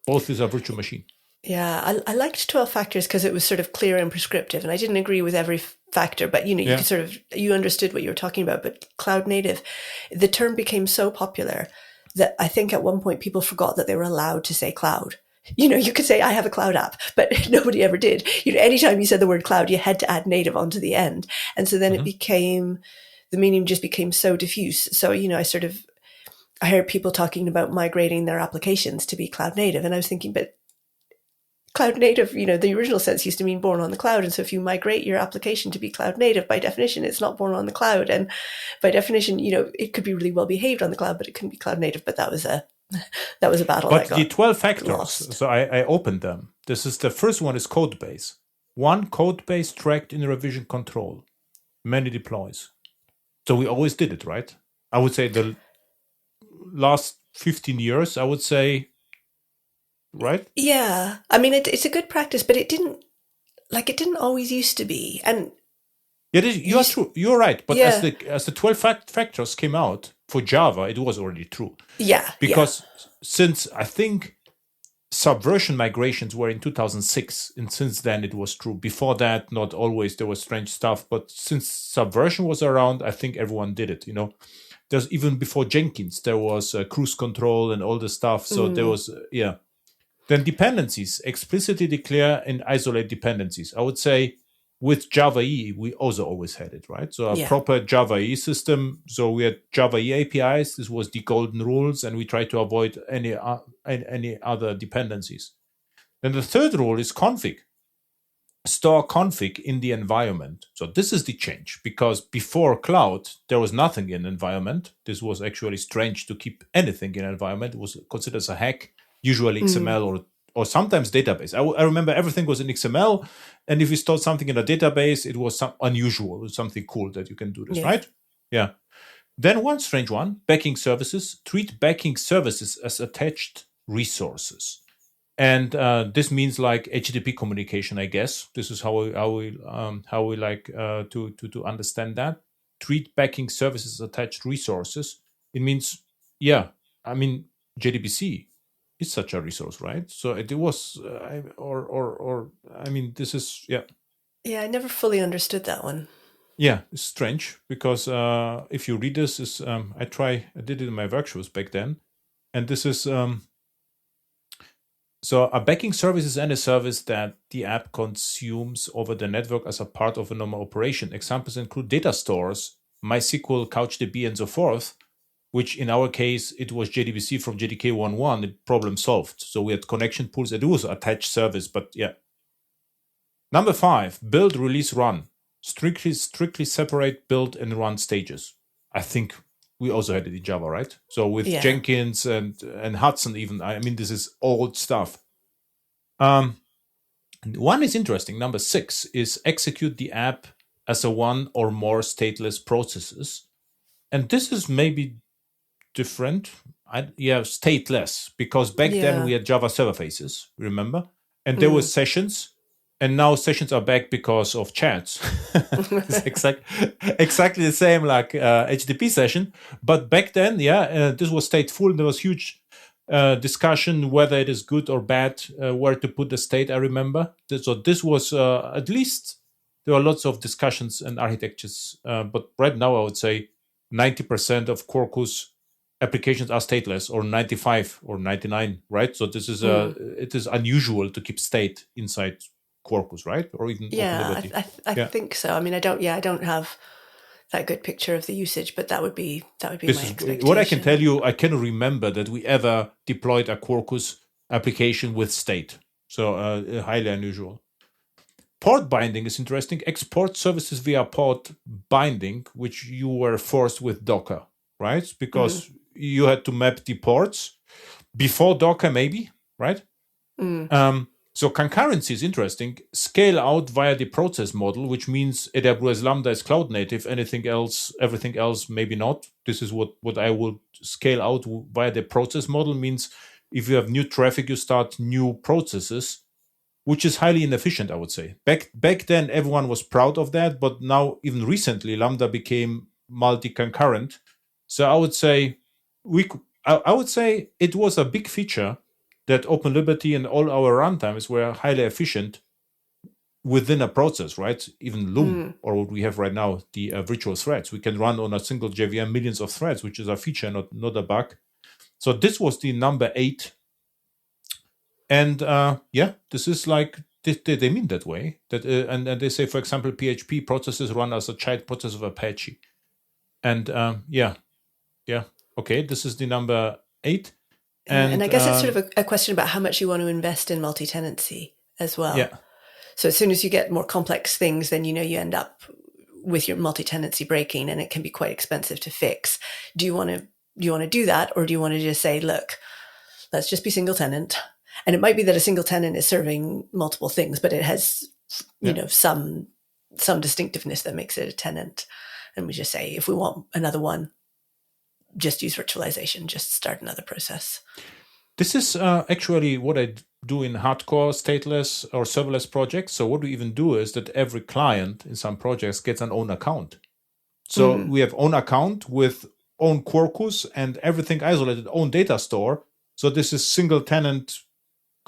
Both is a virtual machine. Yeah, I liked 12 factors because it was sort of clear and prescriptive, and I didn't agree with every factor, but you could sort of, you understood what you were talking about. But cloud native, the term became so popular that I think at one point people forgot that they were allowed to say cloud. You could say, I have a cloud app, but nobody ever did. Anytime you said the word cloud, you had to add native onto the end. And so then the meaning just became so diffuse. So, I heard people talking about migrating their applications to be cloud native. And I was thinking, but cloud native, the original sense used to mean born on the cloud. And so if you migrate your application to be cloud native, by definition, it's not born on the cloud. And by definition, it could be really well behaved on the cloud, but it couldn't be cloud native. But that was a battle. But the 12 factors, lost. So I opened them. This is the first one is code base. One code base tracked in revision control. Many deploys. So we always did it, right? I would say the last 15 years, I would say, right? Yeah. I mean, it's a good practice, but it didn't always used to be. And you are true. You're right. But as the 12 factors came out for Java, it was already true. Yeah. Because since I think Subversion migrations were in 2006, and since then it was true. Before that, not always, there was strange stuff. But since Subversion was around, I think everyone did it, There's even before Jenkins, there was cruise control and all the stuff. So there was, Then dependencies, explicitly declare and isolate dependencies. I would say with Java EE, we also always had it, right? So a proper Java EE system. So we had Java EE APIs. This was the golden rules, and we tried to avoid any other dependencies. Then the third rule is config. Store config in the environment. So this is the change, because before cloud, there was nothing in environment. This was actually strange to keep anything in environment. It was considered as a hack, usually XML or sometimes database. I remember everything was in XML, and if you stored something in a database, it was unusual, something cool that you can do this, right? Yeah. Then one strange one, backing services. Treat backing services as attached resources. And this means like HTTP communication, I guess. This is how we like to understand that. Treat backing services as attached resources. It means, JDBC is such a resource, right? So it was, this is, Yeah, I never fully understood that one. Yeah, it's strange, because if you read this, I did it in my workshops back then, and this is. So a backing service is any service that the app consumes over the network as a part of a normal operation. Examples include data stores, MySQL, CouchDB, and so forth, which in our case, it was JDBC from JDK 1.1, the problem solved. So we had connection pools. It was attached service, but yeah. Number 5, build, release, run. Strictly separate build and run stages. I think we also had it in Java, right? So with Jenkins and Hudson even, this is old stuff. One is interesting. Number 6 is execute the app as a one or more stateless processes. And this is maybe different. Stateless, because back then we had Java server faces, remember? And there were sessions. And now sessions are back because of chats. It's exactly the same like HTTP session. But back then, this was stateful. There was huge discussion whether it is good or bad, where to put the state, I remember. So this was, at least, there were lots of discussions and architectures. But right now, I would say 90% of Quarkus applications are stateless, or 95 or 99, right? So this is it is unusual to keep state inside Quarkus, right? Or even I think so. I don't have that good picture of the usage, but that would be my expectation. What I can tell you, I cannot remember that we ever deployed a Quarkus application with state. So highly unusual. port binding is interesting. Export services via port binding, which you were forced with Docker, right? Because you had to map the ports before Docker, maybe, right? So concurrency is interesting. Scale out via the process model, which means AWS Lambda is cloud native. Everything else, maybe not. This is what I would scale out via the process model. Means if you have new traffic, you start new processes, which is highly inefficient, I would say. Back then, everyone was proud of that, but now, even recently, Lambda became multi-concurrent. So I would say I would say it was a big feature that OpenLiberty and all our runtimes were highly efficient within a process, right? Even Loom, or what we have right now, the virtual threads. We can run on a single JVM millions of threads, which is a feature, not a bug. So this was the number 8. And this is like, they mean that way. That and they say, for example, PHP processes run as a child process of Apache. And okay, this is the number 8. And I guess it's sort of a question about how much you want to invest in multi-tenancy as well. Yeah. So as soon as you get more complex things, then you end up with your multi-tenancy breaking, and it can be quite expensive to fix. Do you want to do that, or do you want to just say, look, let's just be single tenant? And it might be that a single tenant is serving multiple things, but it has some distinctiveness that makes it a tenant. And we just say, if we want another one, just use virtualization, just start another process. This is actually what I do in hardcore stateless or serverless projects. So what we even do is that every client in some projects gets an own account. So we have own account with own Quarkus and everything isolated, own data store. So this is single tenant,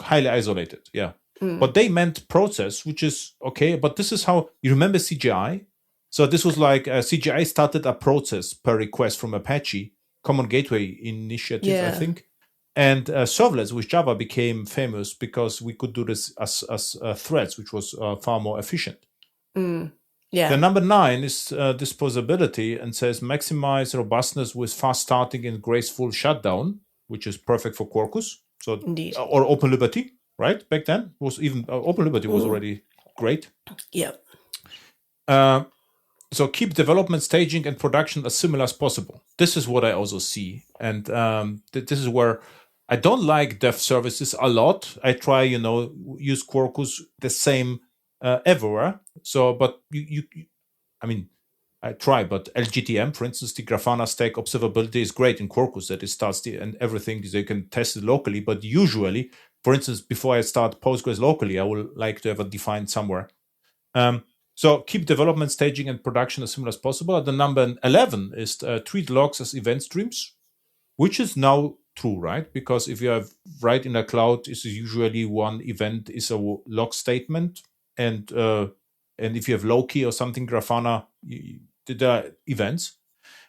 highly isolated. Yeah. But they meant process, which is okay. But this is how you remember CGI. So this was like CGI started a process per request from Apache, Common Gateway Initiative, I think. And serverless with Java became famous because we could do this as threads, which was far more efficient. The number 9 is disposability and says maximize robustness with fast starting and graceful shutdown, which is perfect for Quarkus. So Indeed. Or OpenLiberty, right? Back then was even OpenLiberty was already great. Yeah. So keep development, staging, and production as similar as possible. This is what I also see, and this is where I don't like dev services a lot. I try, use Quarkus the same everywhere. So, but I try. But LGTM, for instance, the Grafana stack observability is great in Quarkus. That it starts and everything they can test it locally. But usually, for instance, before I start Postgres locally, I will like to have it defined somewhere. So keep development, staging, and production as similar as possible. The number 11 is treat logs as event streams, which is now true, right? Because if you have right in a cloud, is usually one event is a log statement, and if you have Loki or something, Grafana, there are events.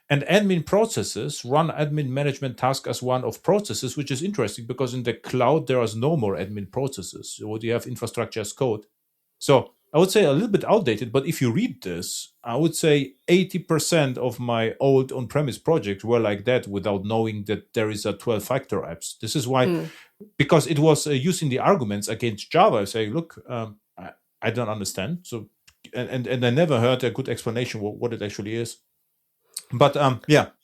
And admin processes run admin management task as one of processes, which is interesting because in the cloud there is no more admin processes. So what you have infrastructure as code. So I would say a little bit outdated, but if you read this, I would say 80% of my old on-premise projects were like that without knowing that there is a 12-factor apps. This is why, because it was using the arguments against Java. I say, look, I don't understand. So, and I never heard a good explanation what it actually is. But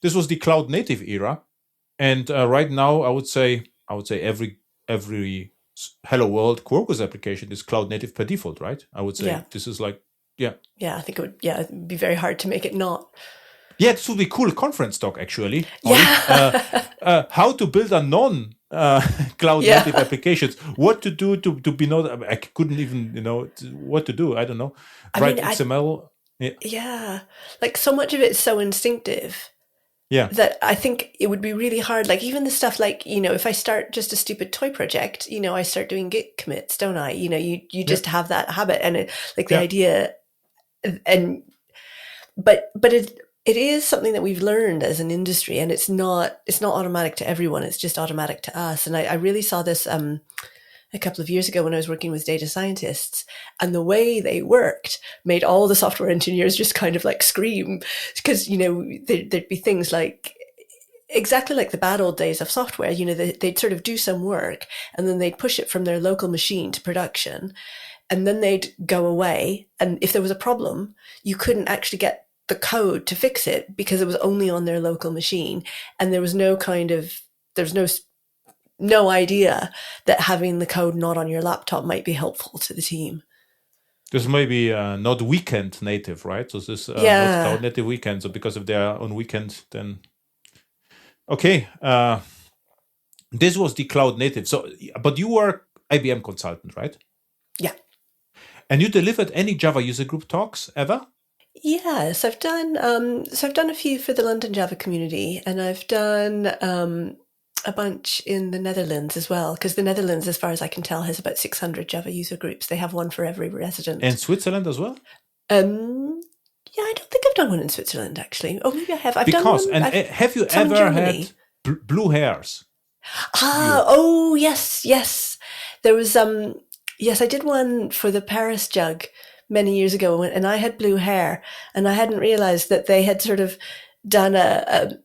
this was the cloud native era, and right now I would say every Hello World Quarkus application is cloud native per default, right? I would say this is like, I think it would, it'd be very hard to make it not. Yeah, this would be cool conference talk, actually. How to build a non-cloud native applications. What to do to be not, I couldn't even, what to do. I don't know. Write XML. Like so much of it is so instinctive. That I think it would be really hard. Like even the stuff like, if I start just a stupid toy project, I start doing Git commits, don't I? You just have that habit, and the idea, but it is something that we've learned as an industry, and it's not automatic to everyone. It's just automatic to us. And I really saw this a couple of years ago when I was working with data scientists, and the way they worked made all the software engineers just kind of like scream, because, there'd be things like, exactly like the bad old days of software, they'd sort of do some work and then they'd push it from their local machine to production. and then they'd go away. And if there was a problem, you couldn't actually get the code to fix it because it was only on their local machine. And there was no idea that having the code not on your laptop might be helpful to the team. This may be not weekend native, right? So this not cloud native weekend. So because if they are on weekend, then okay. This was the cloud native. So, but you were IBM consultant, right? Yeah. And you delivered any Java user group talks ever? Yes, I've done. I've done a few for the London Java community, and I've done a bunch in the Netherlands as well. Because the Netherlands, as far as I can tell, has about 600 Java user groups. They have one for every resident. And Switzerland as well? Yeah, I don't think I've done one in Switzerland actually. Oh, maybe I have. Have you ever had blue hairs? Oh yes. There was yes, I did one for the Paris Jug many years ago, and I had blue hair, and I hadn't realized that they had sort of done a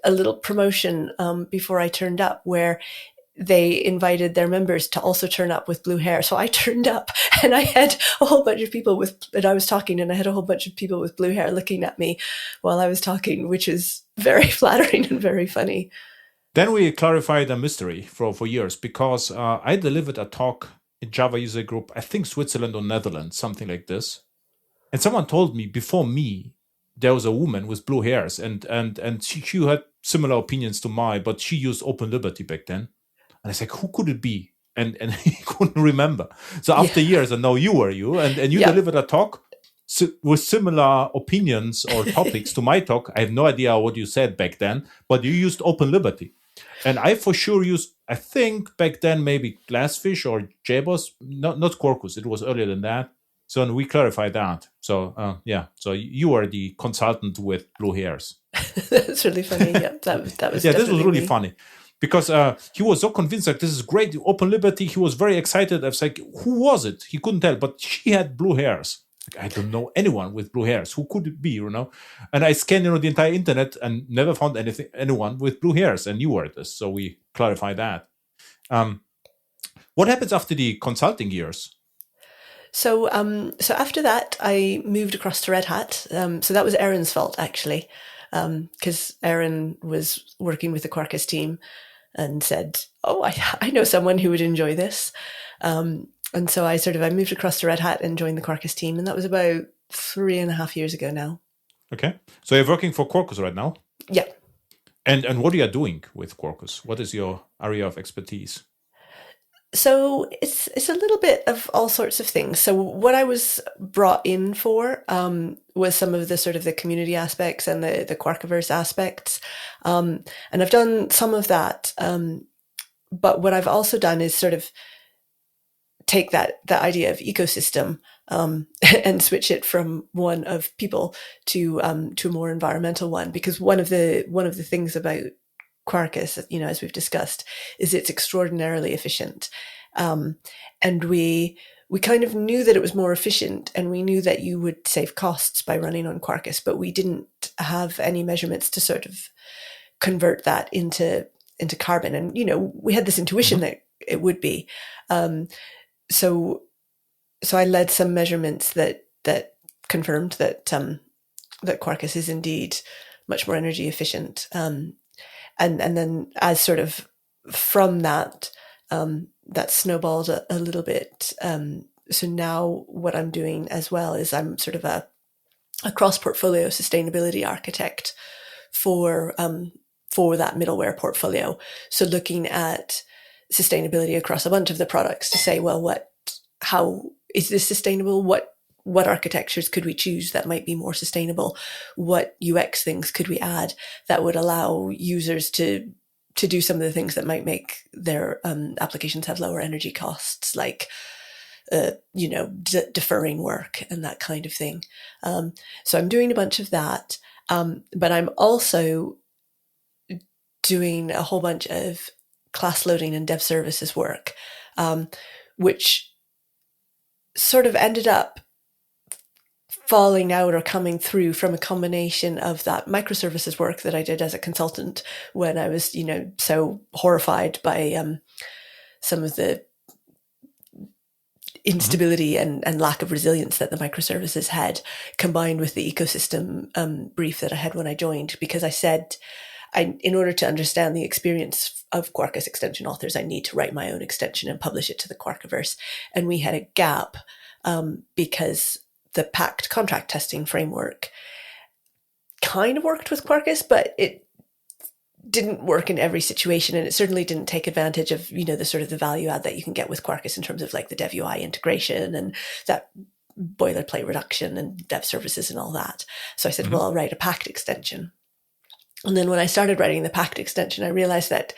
little promotion before I turned up where they invited their members to also turn up with blue hair. So I turned up and I had a whole bunch of people and I was talking, and I had a whole bunch of people with blue hair looking at me while I was talking, which is very flattering and very funny. Then we clarified a mystery for years, because I delivered a talk in Java user group, I think Switzerland or Netherlands, something like this. And someone told me before me, there was a woman with blue hairs, and she had similar opinions to mine, but she used OpenLiberty back then. And I was like, who could it be? And he couldn't remember. So after years, I know you were and you delivered a talk with similar opinions or topics to my talk. I have no idea what you said back then, but you used OpenLiberty. And I for sure used, I think back then, maybe Glassfish or JBoss, not Quarkus. It was earlier than that. So we clarified that. So so you are the consultant with blue hairs. That's really funny. Yeah, that was this was really funny, because he was so convinced like this is great, OpenLiberty. He was very excited. I was like, who was it? He couldn't tell, but she had blue hairs. Like, I don't know anyone with blue hairs. Who could it be? And I scanned the entire internet and never found anyone with blue hairs. And you were this. So we clarified that. What happens after the consulting years? So after that, I moved across to Red Hat. So that was Aaron's fault, actually, because Aaron was working with the Quarkus team and said, "Oh, I know someone who would enjoy this." And so I moved across to Red Hat and joined the Quarkus team, and that was about 3.5 years ago now. Okay, so you're working for Quarkus right now? Yeah. And what are you doing with Quarkus? What is your area of expertise? So it's a little bit of all sorts of things. So what I was brought in for was some of the sort of the community aspects and the Quarkiverse aspects. And I've done some of that. But what I've also done is sort of take that idea of ecosystem and switch it from one of people to a more environmental one. Because one of the things about Quarkus, as we've discussed, is it's extraordinarily efficient. And we kind of knew that it was more efficient, and we knew that you would save costs by running on Quarkus, but we didn't have any measurements to sort of convert that into carbon. And, we had this intuition that it would be. So I led some measurements that confirmed that Quarkus is indeed much more energy efficient. And then as sort of from that, that snowballed a little bit. So now what I'm doing as well is I'm sort of a cross-portfolio sustainability architect for that middleware portfolio. So looking at sustainability across a bunch of the products to say, well, how is this sustainable? What architectures could we choose that might be more sustainable? What UX things could we add that would allow users to do some of the things that might make their applications have lower energy costs, like deferring work and that kind of thing. So I'm doing a bunch of that, but I'm also doing a whole bunch of class loading and dev services work, which sort of ended up falling out or coming through from a combination of that microservices work that I did as a consultant when I was, so horrified by some of the instability and lack of resilience that the microservices had, combined with the ecosystem brief that I had when I joined, because I said, in order to understand the experience of Quarkus extension authors, I need to write my own extension and publish it to the Quarkiverse. And we had a gap because the packed contract testing framework kind of worked with Quarkus, but it didn't work in every situation, and it certainly didn't take advantage of, the sort of the value add that you can get with Quarkus in terms of like the dev UI integration and that boilerplate reduction and dev services and all that. So I said, well, I'll write a packed extension. And then when I started writing the packed extension, I realized that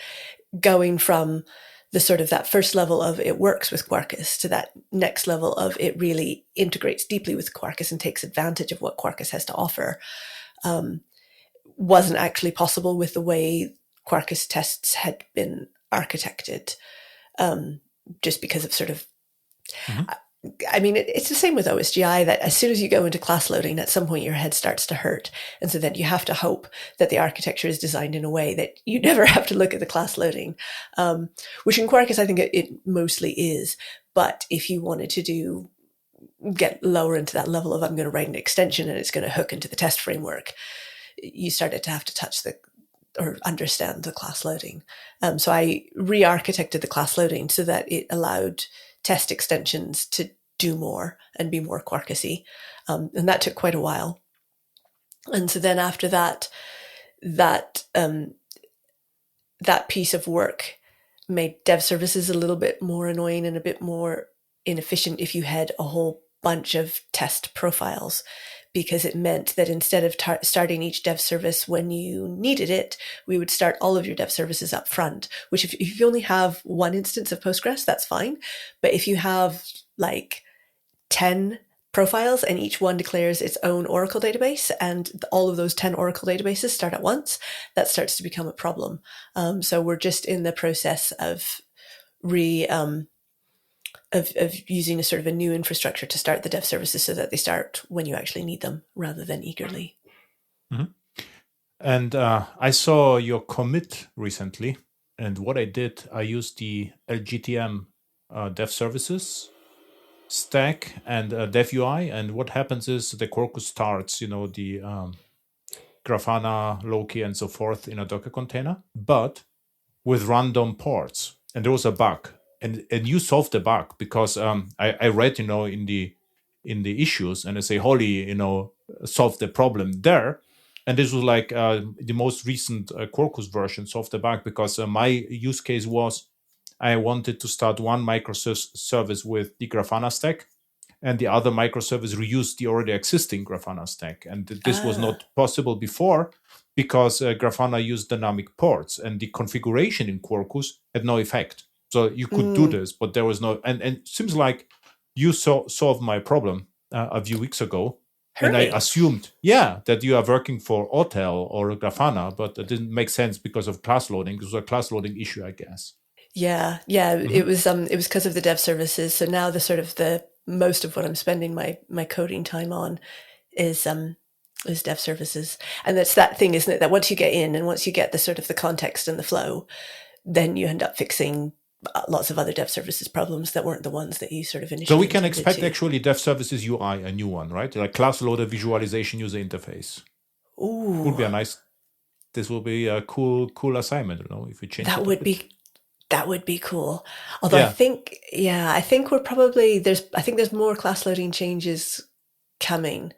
going from the sort of that first level of it works with Quarkus to that next level of it really integrates deeply with Quarkus and takes advantage of what Quarkus has to offer, wasn't actually possible with the way Quarkus tests had been architected, just because of sort of, I mean, it's the same with OSGi, that as soon as you go into class loading, at some point your head starts to hurt. And so then you have to hope that the architecture is designed in a way that you never have to look at the class loading, which in Quarkus, I think it mostly is. But if you wanted to get lower into that level of, I'm going to write an extension and it's going to hook into the test framework, you started to have to touch or understand the class loading. So I re-architected the class loading so that it allowed test extensions to do more and be more Quarkusy. And that took quite a while. And so then after that piece of work made dev services a little bit more annoying and a bit more inefficient if you had a whole bunch of test profiles, because it meant that instead of starting each dev service when you needed it, we would start all of your dev services up front, which if you only have one instance of Postgres, that's fine. But if you have like 10 profiles and each one declares its own Oracle database and all of those 10 Oracle databases start at once, that starts to become a problem. So we're just in the process of using a sort of a new infrastructure to start the dev services so that they start when you actually need them rather than eagerly. And I saw your commit recently, and what I did, I used the LGTM dev services stack and dev UI, and what happens is the Quarkus starts, the Grafana, Loki, and so forth in a Docker container, but with random ports. And there was a bug. And you solved the bug because I read, in the issues, and I say, Holly, solved the problem there. And this was like the most recent Quarkus version solved the bug, because my use case was I wanted to start one microservice with the Grafana stack, and the other microservice reused the already existing Grafana stack. And this was not possible before, because Grafana used dynamic ports, and the configuration in Quarkus had no effect. So you could do this, but there was no, and it seems like you solved my problem a few weeks ago. And I assumed, that you are working for Autel or Grafana, but it didn't make sense because of class loading. It was a class loading issue, I guess. Yeah. It was because of the dev services. So now the most of what I'm spending my coding time on is dev services. And that's that thing, isn't it? That once you get in and once you get the sort of the context and the flow, then you end up fixing lots of other dev services problems that weren't the ones that you sort of initially. So we can expect actually dev services UI, a new one, right? Like class loader visualization user interface. Ooh, would be this will be a cool assignment, if we change that would be cool. Although I think we're probably there's more class loading changes coming.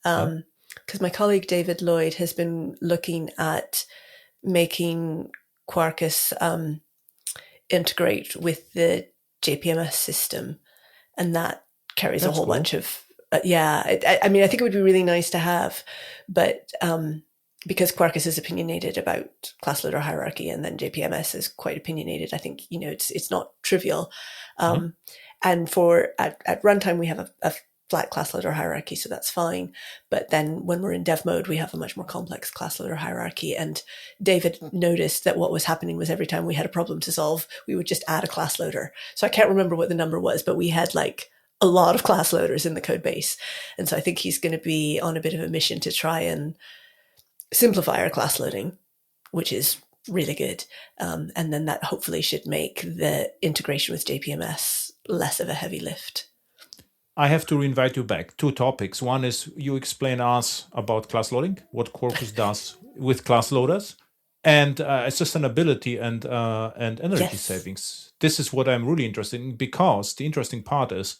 Because my colleague David Lloyd has been looking at making Quarkus integrate with the JPMS system, and that carries a whole bunch of I think it would be really nice to have, but because Quarkus is opinionated about class loader hierarchy and then JPMS is quite opinionated, I think it's not trivial. And at runtime we have a flat class loader hierarchy, so that's fine. But then when we're in dev mode, we have a much more complex class loader hierarchy. And David noticed that what was happening was every time we had a problem to solve, we would just add a class loader. So I can't remember what the number was, but we had like a lot of class loaders in the code base. And so I think he's going to be on a bit of a mission to try and simplify our class loading, which is really good. And then that hopefully should make the integration with JPMS less of a heavy lift. I have to invite you back. 2 topics. One is you explain us about class loading, what Quarkus does with class loaders, and sustainability and energy savings. This is what I'm really interested in, because the interesting part is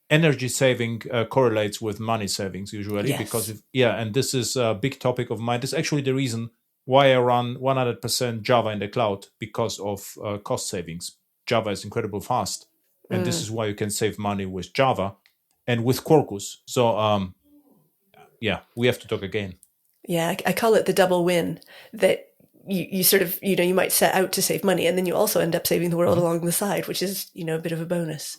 energy saving correlates with money savings usually. Because and this is a big topic of mine. This is actually the reason why I run 100% Java in the cloud, because of cost savings. Java is incredibly fast, and this is why you can save money with Java and with Quarkus. So we have to talk again. Yeah, I call it the double win, that you sort of, you might set out to save money, and then you also end up saving the world along the side, which is, a bit of a bonus.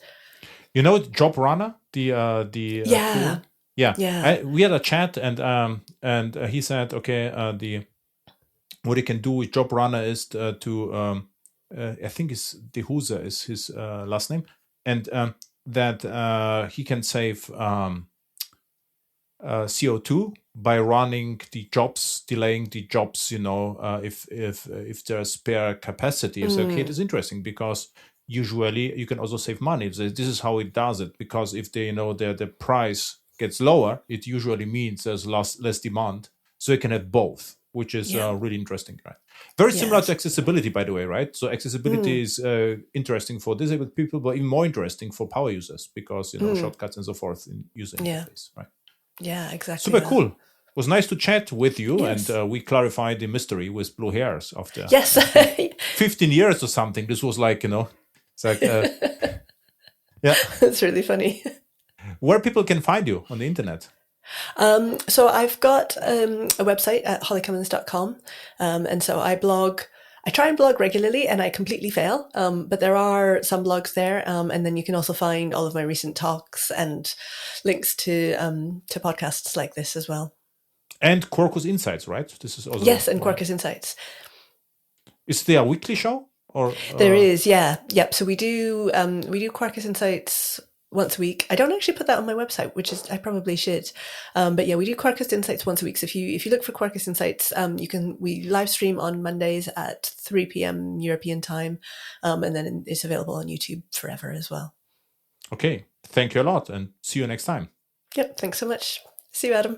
Job Runner, the tool? We had a chat, and he said, okay, what he can do with Job Runner is to I think is Dehusa is his last name, and that he can save CO2 by running the jobs, delaying the jobs. If there's spare capacity, it's okay. It is interesting because usually you can also save money. This is how it does it, because if the price gets lower, it usually means there's less demand. So you can have both, which is really interesting, right? Very similar to accessibility, by the way, right? So accessibility is interesting for disabled people, but even more interesting for power users, because shortcuts and so forth in user interface, right? Yeah, exactly. Super cool. It was nice to chat with you, and we clarified the mystery with blue hairs after 15 years or something. This was like, it's like, It's really funny. Where people can find you on the internet? So I've got a website at hollycummins.com, and so I try and blog regularly, and I completely fail, but there are some blogs there, and then you can also find all of my recent talks and links to podcasts like this as well. And Quarkus Insights, right? This is also and Quarkus Insights. Is there a weekly show? Or there is, yep. So we do Quarkus Insights once a week. I don't actually put that on my website, which is I probably should. But we do Quarkus Insights once a week. So if you look for Quarkus Insights, we live stream on Mondays at 3 p.m. European time, and then it's available on YouTube forever as well. Okay, thank you a lot, and see you next time. Yep, thanks so much. See you, Adam.